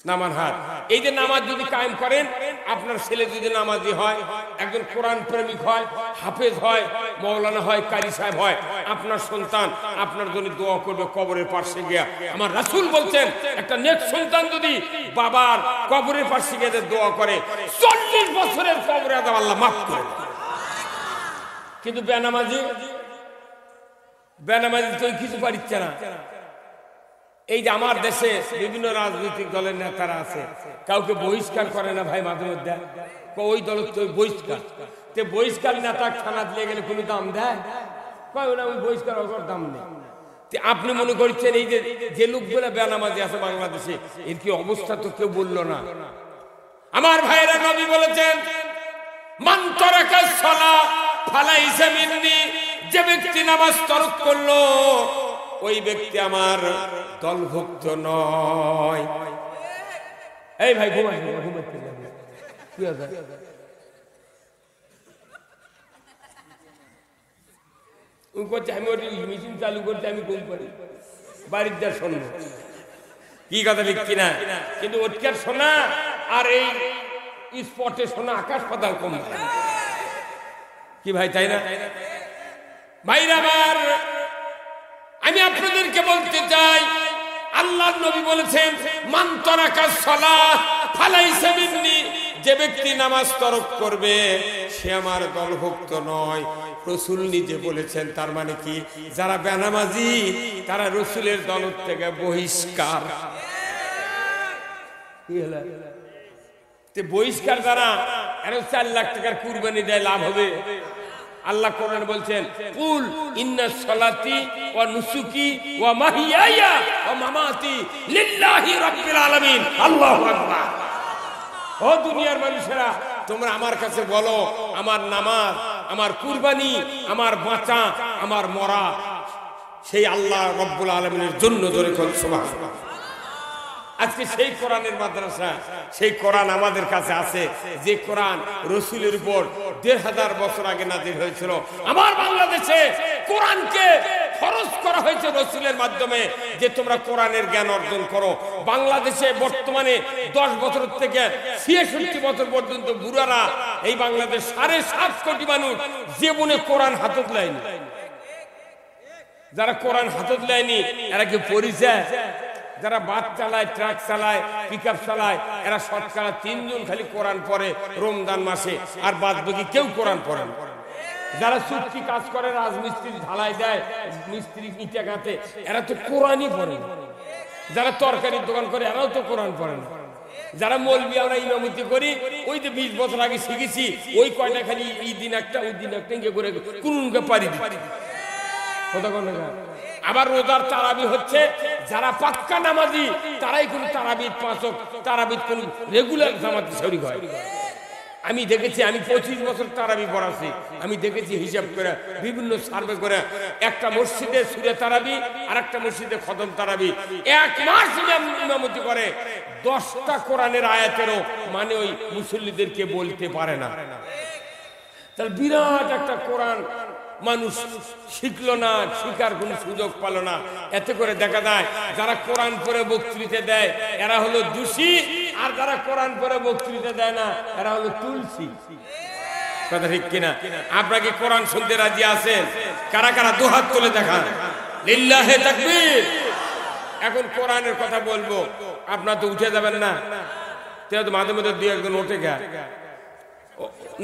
Speaker 1: নামান হাত। এই যে নামাজ যদি কায়েম করেন, আপনার ছেলে যদি নামাজি হয়, একজন কোরআন প্রেমিক হয়, হাফেজ হয়, মাওলানা হয়, কারি সাহেব হয়, আপনার সন্তান আপনার জন্য দোয়া করবে কবরের পাশে গিয়া। আমার রাসূল বলছেন একটা নেক সন্তান যদি বাবার কবরের পাশে গিয়ে দোয়া করে 40 বছরের কবরে আযাব আল্লাহ মাফ করে। কিন্তু বেনামাজি তো কিছু পারিচ্ছে না। এই যে আমার দেশে বিভিন্ন রাজনৈতিক দলের নেতারা আছে, কাউকে বহিষ্কার করে না ভাই, মাঝে মধ্যে ওই দল বহিষ্কার নেতা থানা দিয়ে গেলে কোনো দাম দেয়? কয় না ওই বহিষ্কার অগর দাম নেই। আপনি মনে করছেন এই যে লোকগুলো বেনামাজি আছে বাংলাদেশে, এর কি অবস্থা তো কেউ বললো না। আমার ভাইরা, নবী বলেছেন মান তারাকা সালাহ ফালাইসা মিন্নি, যে ব্যক্তি নামাজ তরক করলো ওই ব্যক্তি আমার দলভুক্ত নয়। এই ভাই ঘুমাচ্ছে কি আছে? আমি মেশিন চালু করতে আমি ঘুম পারি, বাড়ির যা শুনবো কি কথা লিখছি না, কিন্তু ওটকার শোনা আর এই স্পটে শোনা আকাশ পাতাল কম কি ভাই, তাই না? ভাইরা আমার, আমি আপনাদেরকে বলতে চাই আল্লাহর নবী বলেছেন মান তারাকা সালাহ ফালাইসা মিন্নি, যে ব্যক্তি নামাজ তরক করবে সে আমার দলভুক্ত নয়। রাসূল নিজে বলেছেন, তার মানে কি যারা বেনামাজি তারা রাসূলের দল থেকে বহিষ্কার। কি হলো? বহিষ্কার দ্বারা 4 লাখ টাকার কুরবানি দেয়, লাভ হবে? আল্লাহ কোরআন বলছেন কুল ইন্না সলাতি ওয়া নুসুকি ওয়া মাহিয়ায়া ওয়া মামাতি লিল্লাহি রাব্বিল আলামিন। আল্লাহু আকবার। ও দুনিয়ার মানুষেরা, তোমরা আমার কাছে বলো আমার নামাজ, আমার কুরবানি, আমার বাঁচা, আমার মরা সেই আল্লাহ রাব্বুল আলামিনের জন্য। ধরে কোন সুবহানাল্লাহ। আজকে সেই কোরআনের মাদ্রাসা, সেই কোরআন আমাদের কাছে আছে যে কোরআন রাসূলের উপর ১৫০০ বছর আগে নাযিল হয়েছিল। আমার বাংলাদেশে কোরআনকে ফরজ করা হয়েছে রাসূলের মাধ্যমে যে তোমরা কোরআনের জ্ঞান অর্জন করো। বাংলাদেশে বর্তমানে 10 বছর থেকে 66 বছর পর্যন্ত বুড়ারা, এই বাংলাদেশ 7.5 কোটি মানুষ জীবনে কোরআন হাতত লাইনি। যারা কোরআন হাতত লাইনি এরা কি পরিচয়? যারা বাস চালায়, ট্রাক চালায়, পিকআপ চালায়, এরা শতকরা 3 জন খালি কোরআন পড়ে রমজান মাসে, আর বাদ বাকি কেউ কোরআন পড়ে না। যারা চুক্তি কাজ করে, রাজমিস্ত্রি ঢালাই দেয়, মিস্ত্রি ইটা গাঁথে, এরা তো কোরআনই পড়ে না। যারা তরকারির দোকান করে এরাও তো কোরআন পড়ে না। যারা মৌলবি আমরা ইমামতি করি, ওই যে 20 বছর আগে শিখেছি, ওই কয়টা খালি এই দিন একটা ওই দিন একটা ইয়ে করে কোনকে পারি কথা কোন। আবার রোজার তারাবি হচ্ছে, যারা পাক্কা নামাজি তারাই কোন তারাবি 5 তারাবি কোন রেগুলার জামাতে শরীক হয়। আমি দেখেছি, আমি 25 বছর তারাবি পড়াচ্ছি, আমি দেখেছি হিসাব করে বিভিন্ন সার্ভে করে, একটা মসজিদে সূরা তারাবি আর একটা মসজিদে খতম তারাবি 1 মাস ইমামতি করে, 10টা কোরআনের আয়াতেরও মানে ওই মুসল্লিদেরকে বলতে পারে না। তাহলে বিরাট একটা কোরআন মানুষ শিখলো না, শিখার কোন সুযোগ পেল না। এতে করে দেখা যায় যারা কোরআন পড়ে বক্তৃতা দেয় এরা হলো দোষী, আর যারা কোরআন পড়ে বক্তৃতা দেয় না এরা হলো তুলসী। কথা ঠিক কিনা? আপনাকে কোরআন শুনতে রাজি আছেন? কারা কারা দুহাত তুলে দেখান। লিল্লাহি তাকবীর। এখন কোরআনের কথা বলবো, আপনারা তো উঠে যাবেন না, তো মাঝে মধ্যে 2-1 জন ওঠে গা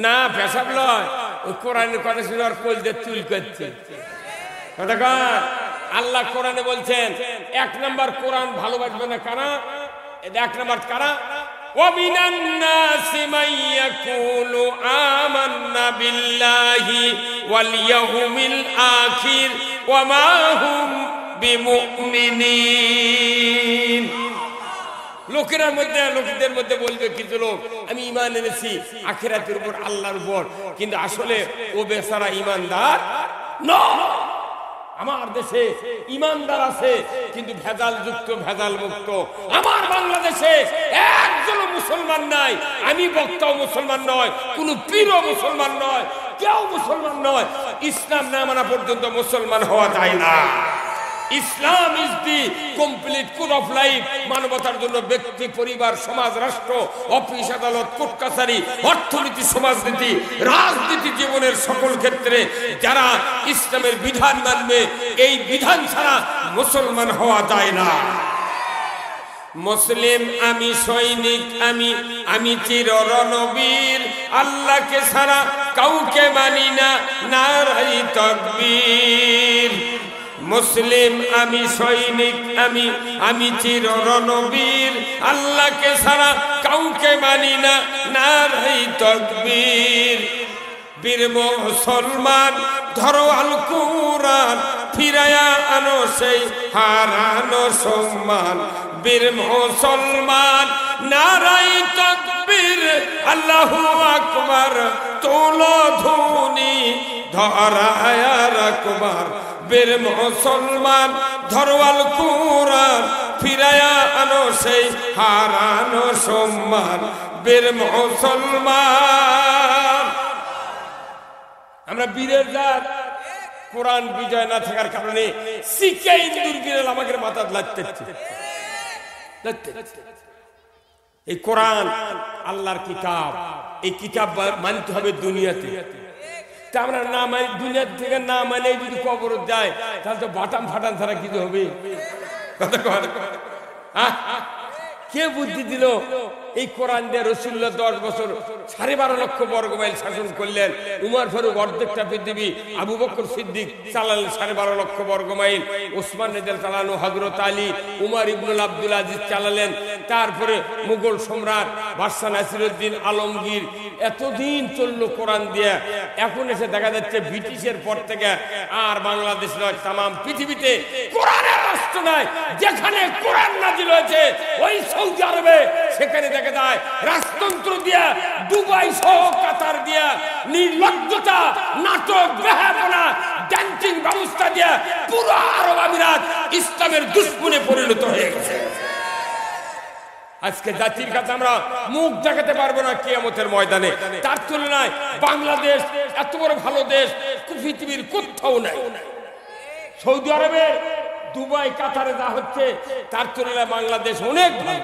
Speaker 1: না, পেশাব লয়, ওই কোরআনের কথা শুনে আর কলজে চুল করছে। কথা কয়, আল্লাহ কোরআনে বলছেন 1 নাম্বার কোরআন ভালোবাসবে না কারা? 1 নাম্বার কারা? وَمِنَ النَّاسِ مَن يَقُولُ آمَنَّا بِاللَّهِ وَالْيَوْمِ الْآخِرِ وَمَا هُمْ بِمُؤْمِنِينَ। লোকদের মধ্যে বলবে কিছু লোক আমি ঈমান এনেছি আখিরাতের উপর, আল্লাহর উপর, কিন্তু আসলে ও বেচারা ঈমানদার নয়। আমার দেশে ঈমানদার আছে কিন্তু ভেজাল যুক্ত, ভেজাল মুক্ত। আমার বাংলাদেশে একজন মুসলমান নাই, আমি বক্তাও মুসলমান নয়, কোন পীরও মুসলমান নয়, কেউ মুসলমান নয়। ইসলাম না মানা পর্যন্ত মুসলমান হওয়া যায় না। Islam is the complete code of life. মানবতার জন্য ব্যক্তি, পরিবার, সমাজ, রাষ্ট্র, অফিস, আদালত, কোর্ট কাছারি, অর্থনীতি, সমাজনীতি, রাজনীতি, জীবনের সকল ক্ষেত্রে যারা ইসলামের বিধান মানবে, এই বিধান ছাড়া মুসলমান হওয়া যায় না। মুসলিম আমি, সৈনিক আমি চির রণবীর, আল্লাহকে ছাড়া কাউকে মানি না, নারায়ে তাকবীর। মুসলিম আমি, সৈনিক আমি চির রণবীর, আল্লাহকে ছাড়া কাউকে মানি না, নারায়ে তাকবীর। বীর মুসলমান ধরো আল কুরআন ফিরায়া আনো সেই হারানো সম্মান বীর মুসলমান নারায়ে তাকবীর আল্লাহু আকবার তোলো ধ্বনি ধরায়া রাখবার বীর মুসলমান ধরো আল কুরআন ফিরায়া আনো সেই হারানো সম্মান বীর মুসলমান। আমরা বীরের জাত, কোরআন বিজয় না থাকার কারণে শিখে ইন্দুর বিড়াল আমাদের মাথা লাগতে। এই কোরআন আল্লাহর কিতাব, এই কিতাব মানতে হবে দুনিয়াতে। তা আমরা না মানি, দুনিয়ার থেকে না মানে যদি কবর যায় তাহলে তো বাটাম ফাটান ছাড়া কিছু হবে। কে বুদ্ধি দিল এই কোরআন দিয়ে রাসূলুল্লাহ 10 বছর 12.5 লক্ষ বর্গ মাইল শাসন করলেন। উমর ফারুক অর্ধেকটা পৃথিবী, আবু বকর সিদ্দিক চালালেন 12.5 লক্ষ বর্গ মাইল, ওসমান রাদিয়াল্লাহু তাআলা, হযরত আলী, উমর ইবনুল আব্দুল আজিজ চালালেন। তারপরে মুঘল সম্রাট বাদশা নাসিরউদ্দিন আলমগীর, এতদিন চললো কোরআন দিয়ে। এখন এসে দেখা যাচ্ছে ব্রিটিশের পর থেকে আর বাংলাদেশ নয়, তামাম পৃথিবীতে কোরআনের রাষ্ট্র নাই। যেখানে কোরআন নাযিল হয়েছে ওই সৌদি আরবে সেখানে দেখা যায় রাজতন্ত্র দিয়া, দুবাই সহ কাতার দিয়া, নির্লজ্জতা, নাটক, বেহায়াপনা, ড্যান্সিং ব্যবস্থা দিয়া পুরো আরব আমিরাত ইসলামের দুশমনে পরিণত হয়ে গেছে। আজকে জাতির কাছে আমরা মুখ দেখাতে পারবো না কিয়ামতের ময়দানে। তার তুলনায় বাংলাদেশ এত বড় ভালো দেশ পৃথিবীর কোথাও নাই। সৌদি আরবে, দুবাই, কাতারে যা হচ্ছে তার তুলনায় বাংলাদেশ অনেক ভালো।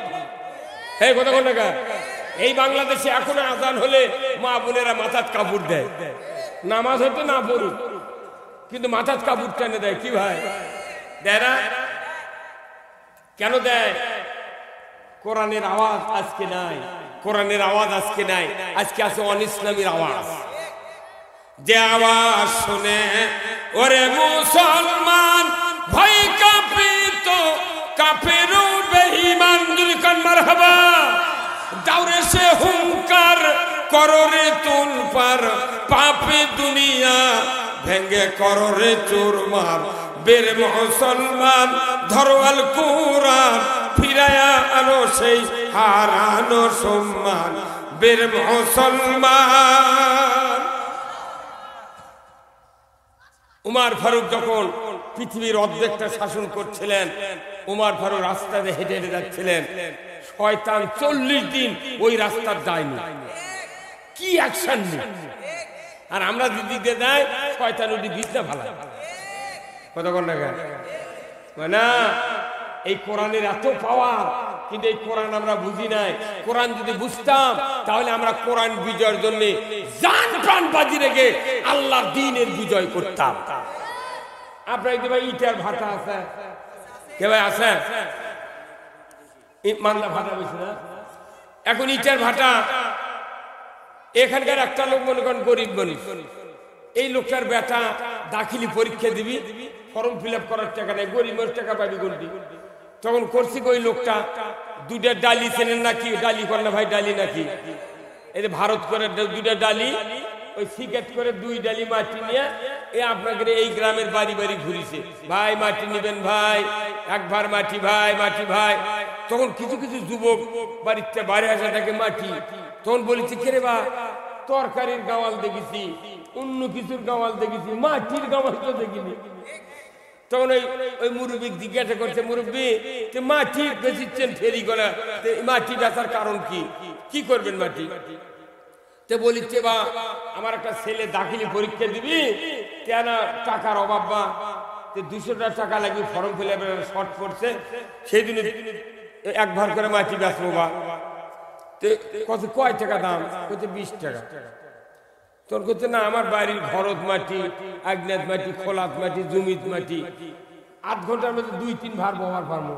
Speaker 1: এই কথা কোন টাকা? এই বাংলাদেশে এখনো আজান হলে মা বোনেরা মাথার কাপড় দেয়, নামাজ হতে না পড়ুক কিন্তু মাথার কাপড় টেনে দেয়। কি ভাই দেয় না? কেন দেয়? কোরআনের আওয়াজ আজকে নাই, কোরআনের আওয়াজ আজকে নাই। আজকে আছে অনিসলামের আওয়াজ। যে আওয়াজ শুনে ওরে মুসলমান ভয় কাঁপিত, কাফেরও বেঈমান দুরকান মারহাবা, দাউরে সে হুঙ্কার কররে তুলপার, পাপে দুনিয়া ভেঙ্গে কররে চুরমার। বীর মুসলমান ধরো আল কুরআন ফিরায়া আনো সেই হারানো সম্মান বীর মুসলমান। উমর ফারুক যখন পৃথিবীর অর্ধেকটা শাসন করছিলেন, উমর ফারুক রাস্তাতে হেঁটে হেঁটে যাচ্ছিলেন, শয়তান 40 দিন ওই রাস্তার যায়নি। কি অ্যাকশন নেই। আর আমরা দিদিকে দেয় শয়তান ওটি বিছনা ভালো কতক্ষণ টাকা না। এই কোরআনের এত পাওয়ার, কিন্তু এই কোরআন আমরা বুঝি নাই। কোরআন যদি বুঝতাম তাহলে আমরা কোরআন বিজয়ের জন্য জান প্রাণ বাজি রেখে আল্লাহর দ্বীনের বিজয় করতাম। আপনার ভাই ইটার ভাটা আছে, কে ভাই আছে? মান্দা ভাটা বেশি না। এখন ইটার ভাটা, এখানকার একটা লোক মনে করেন গরিব মানুষ, এই লোকটার বেটা দাখিলি পরীক্ষা দিবি, ফর্ম ফিল আপ করার টাকা নেই, গরিব মানুষ টাকা পাবি কোনটি? তখন করছি ওই লোকটা 2টা ডালি চেনেন নাকি? ডালি করে না ভাই, ডালি নাকি? এই যে ভারত করে 2টা ডালি, ওই সিকেট করে 2 ডালি মাটি নিয়ে আপনাকে এই গ্রামের বাড়ি বাড়ি ঘুরিছে, ভাই মাটি নিবেন ভাই, একবার মাটি ভাই, মাটি ভাই। তখন কিছু কিছু যুবক বাড়িতে বাইরে আসা থাকে মাটি, তখন বলেছি কেরে বা তরকারির গাওয়াল দেখেছি, অন্য কিছুর গাওয়াল দেখেছি, মাটির গাওয়াল তো দেখিনি। তখন ওই মুরব্বী জিজ্ঞাসা করছে, মুরব্বী মাটি বেচিচ্ছেন ফেরি করা, মাটি বেচার কারণ কি? কি করবেন মাটি? তে বলিচ্ছে বা আমার একটা ছেলে দাখিলি পরীক্ষা দিবি, কেন টাকার অভাব বা 200 টাকা লাগবে, ফর্ম ফিল আপ শর্ট পড়ছে, সেই দিনে একবার করে মাটি বেচবো বা। কত কয় টাকা দাম? বলছে 20 টাকা। তোর করছে না, আমার বাড়ির ঘরত মাটি, আগ্নেত মাটি, খোলাত মাটি, জমিত মাটি, 8 ঘন্টার মধ্যে 2-3 ভার ব্যবহার পারবো,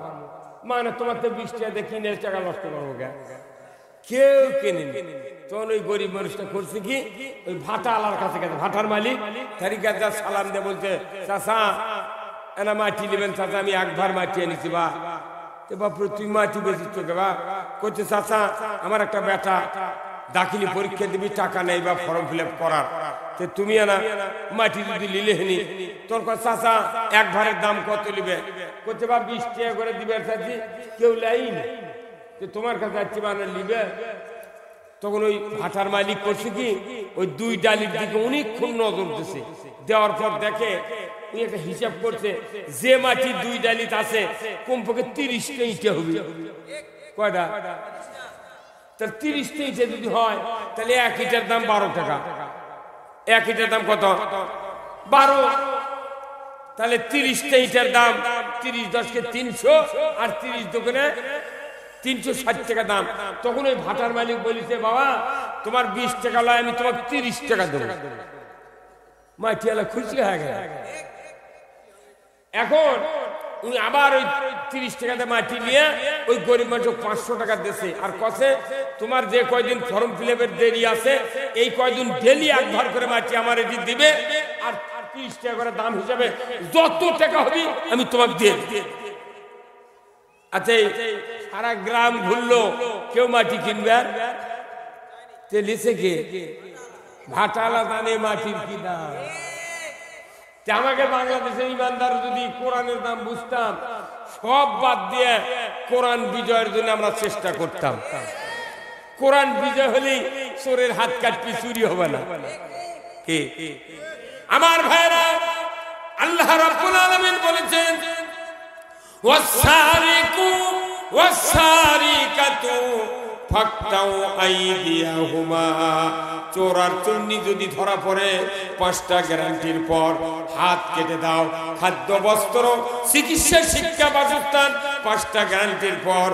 Speaker 1: মানে তোমার তো 20 টাকা কিনে টাকা নষ্ট করবো কে? কেউ কেনেনি। তখন ওই গরিব মানুষটা করছে কি, ওই ভাটা আলার কাছে গেছে, ভাটার মালিক তারিকা যা সালাম দিয়ে বলছে, চাচা এনা মাটি নেবেন চাচা, আমি একবার মাটি এনেছি বা। বাপরে তুই মাটি বেচিস তোকে বা? করছে চাচা আমার একটা বেটা দাখিলি পরীক্ষা দিবি, টাকা নেই বা ফর্ম ফিল আপ করার, তো তুমি না মাটি যদি লিলে হেনি তোর চাচা এক ভারের দাম কত নিবে, করছে বা 20 টাকা করে দিবে, কেউ লাইন তোমার কাছে যাচ্ছি মানে নিবে। তখন ওই ভাটার মালিক করছে কি, ওই 2 ডালির দিকে অনেকক্ষণ নজর দিচ্ছে, দেওয়ার পর দেখে ওই একটা হিসাব করছে যে মাটি 2 ডালিতে আছে কমপক্ষে 30টা ইটে হবে। কয়টা? তার 30টা ইটে যদি হয় তাহলে 1 ইটার দাম 12 টাকা। 1 ইটার দাম কত? 12। তাহলে 30টা ইটার দাম 30 10 কে 300, আর 30 দোকানে 360 টাকা দাম। তখন ওই ভাটার মালিক বলিছে, বাবা তোমার 20 টাকা লয়, আমি তোমাকে 30 টাকা দেবো। মাটিওয়ালা খুশি হয়ে গেল। এখন উনি আবার ওই 30 টাকাতে মাটি নিয়ে ওই গরিব মানুষ 500 টাকা দিয়েছে, আর কসে তোমার যে কয়দিন ফর্ম ফিল আপের দেরি আছে এই কয়দিন ডেলি 1 ভার করে মাটি আমার এটি দিবে, আর 30 টাকা করে দাম হিসাবে যত টাকা হবে আমি তোমাকে দিয়ে দেব। আচ্ছা, সারা গ্রাম ঘুরলো, কেউ মাটি কিনবে? লিখে কে? ভাটালা জানে মাটির কি দাম। আমাকে বাংলাদেশের ইমানদার যদি কোরআনের দাম বুঝতাম, সব বাদ দিয়ে কোরআন বিজয়ের জন্য আমরা চেষ্টা করতাম। কোরআন বিজয় হলেই চোরের হাত কাটপি চুরি হবে না। কে? আমার ভাইরা, আল্লাহ রাব্বুল আলামিন বলেছেন, ওয়াসারিকু ওয়াসারিকাতু ফাকতাউ আইদিয়াহুমা। চোর আর চুন্নি যদি ধরা পড়ে 5টা গ্যারান্টির পর হাত কেটে দাও। খাদ্য, বস্ত্র, চিকিৎসা, শিক্ষা, বাসস্থান 5টা গ্যারান্টির পর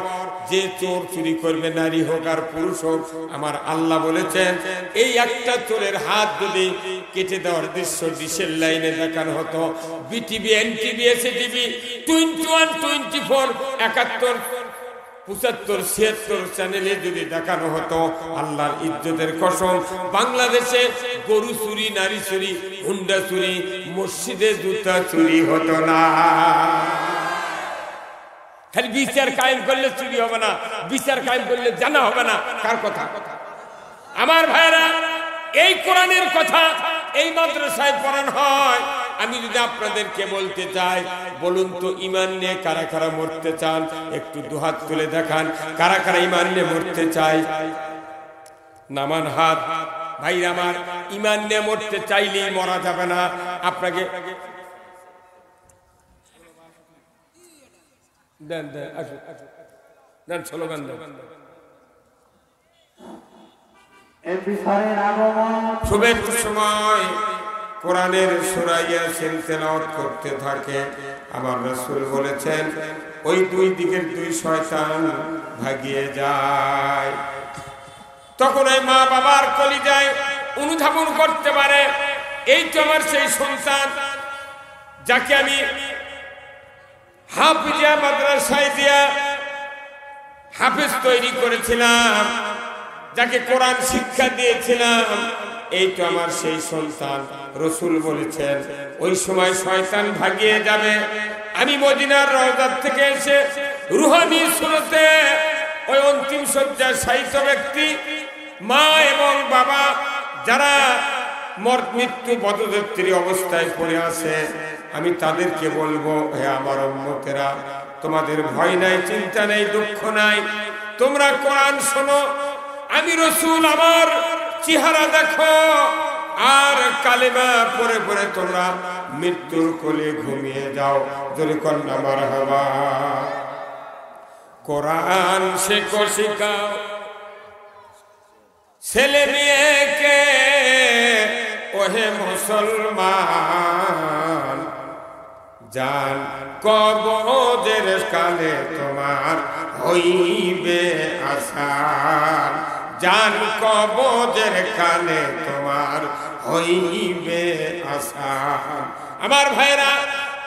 Speaker 1: যে চোর চুরি করবে, নারী হোক আর পুরুষ হোক, আমার আল্লাহ বলেছেন এই একটা চোরের হাত যদি কেটে দেওয়ার দৃশ্য ডিশের লাইনে দেখানো হতো, বিটিভি, এনটিভি, এসটিভি, 21, 24, 71, 75, 76 চ্যানেলে যদি দেখানো হতো, আল্লাহর ইজ্জতের কসম বাংলাদেশে গরু চুরি, নারী চুরি, হুন্ডা চুরি, মসজিদে জুতা চুরি হতো না। খালি বিচার কায়েম করলে চুরি হবে না, বিচার কায়েম করলে জানা হবে না। কার কথা? আমার ভাইরা, এই কোরআনের কথা এই মাদ্রাসায় পড়ানো হয়। আমি যদি আপনাদেরকে বলতে চাই, বলুন তো ঈমান নিয়ে কারা কারা মরতে চান? একটু দুহাত তুলে দেখান, কারা কারা ঈমান নিয়ে মরতে চাই? নামান হাত। ভাই আমার, ঈমান নিয়ে মরতে চাইলেই মরা যাবে না। আপনাকে দেন দেন, আসুন দেন, স্লোগান দেন। শুভেচ্ছার সময় কোরআনের সূরা ইয়াসিন তেলাওয়াত করতে থাকে। আমার রাসূল বলেছেন ওই 2 দিকের 2 শয়তান ভাগিয়ে যায়। তখন ওই মা বাবার কলিজায় অনুধাবন করতে পারে, এই তো আমার সেই সন্তান যাকে আমি হাফিজা মাদ্রাসায় দিয়া হাফেজ তৈরি করেছিলাম, যাকে কোরআন শিক্ষা দিয়েছিলাম, এই তো আমার সেই সন্তান। রাসূল বলেছেন ওই সময় শয়তান ভাগিয়ে যাবে। আমি মদিনার রওজা থেকে এসে রুহানি সুরতে ওই অন্তিম শয্যায় শায়িত ব্যক্তি, মা এবং বাবা যারা মৃত্যু পদযাত্রী অবস্থায় পড়ে আছে, আমি তাদেরকে বলবো, হে আমার উম্মতেরা, তোমাদের ভয় নাই, চিন্তা নেই, দুঃখ নাই, তোমরা কোরআন শোনো। আমি রাসূল আমার চেহারা দেখো, আর কালেমা পড়ে পড়ে তোমরা মৃত্যুর কোলে ঘুমিয়ে যাও। যদি কন্যা মারহাবা। কোরআন শেখো, শিখাও ছেলে মেয়েকে, ওহে মুসলমান, জান কবরের কালে তোমার হইবে আসান। জান কবরের কালে তোমার হইবে আসান। আমার ভাইরা,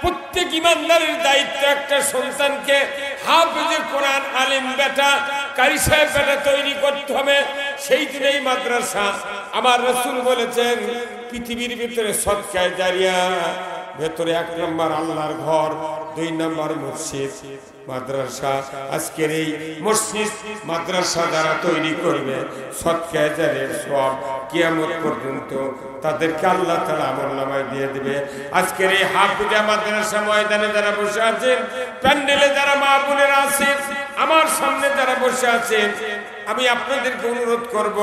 Speaker 1: প্রত্যেক ইমানদারের দায়িত্ব একটা সন্তানকে হাফেজে কোরআন, আলিম বেটা, কারি সাহেব বেটা তৈরি করতে হবে। সেই দিনেই মাদ্রাসা। আমার রাসূল বলেছেন পৃথিবীর ভিতরে সদকায়ে জারিয়া ভেতরে 1 নম্বর আল্লাহর ঘর, 2 নম্বর মসজিদ মাদ্রাসা। আজকের এই মসজিদ মাদ্রাসা যারা তৈরি করবে সৎকায় জারিয়ার সওয়াব কিয়ামত পর্যন্ত তাদেরকে আল্লাহ তাআলা আমলনামায় দিয়ে দিবে। আজকের এই হাফিজা মাদ্রাসা ময়দানে যারা বসে আছেন, প্যান্ডেলে যারা মা বোনেরা আছেন, আমার সামনে যারা বসে আছেন, আমি আপনাদেরকে অনুরোধ করব,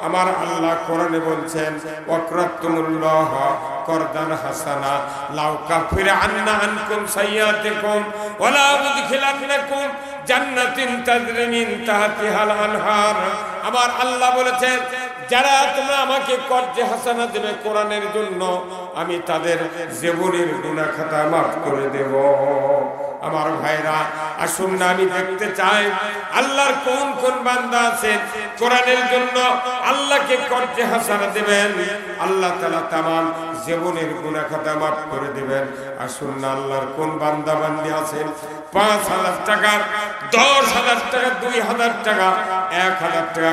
Speaker 1: আমার আল্লাহ কোরআনে বলছেন ওয়াকরাতুমুল্লাহ করদান হাসানা লাউ কাফিরা আন্না আনকুম সাইয়াতিকুম ওয়ালা উদখিলান্নাকুম জান্নাতিন তাজরি মিন তাহতিহাল আনহার। আমার আল্লাহ বলেছেন, যারা তোমরা আমাকে কর্জে হাসানা দেবে কোরআনের জন্য, আমি তাদের জীবনের গুনাহ খাতা মাফ করে দেব। আমার ভাইরা আসুন না, আমি দেখতে চাই আল্লাহর কোন কোন বান্দা আছেন কোরআনের জন্য আল্লাহকে কর্জে হাসানা দিবেন, আল্লাহ তাআলা তামাম জীবনের গুনাহ খাতা মাফ করে দিবেন। আসুন না, আল্লাহর কোন বান্দা বান্দি আছেন 5,000 টাকা, 10,000 টাকা, 2,000 টাকা, 1,000 টাকা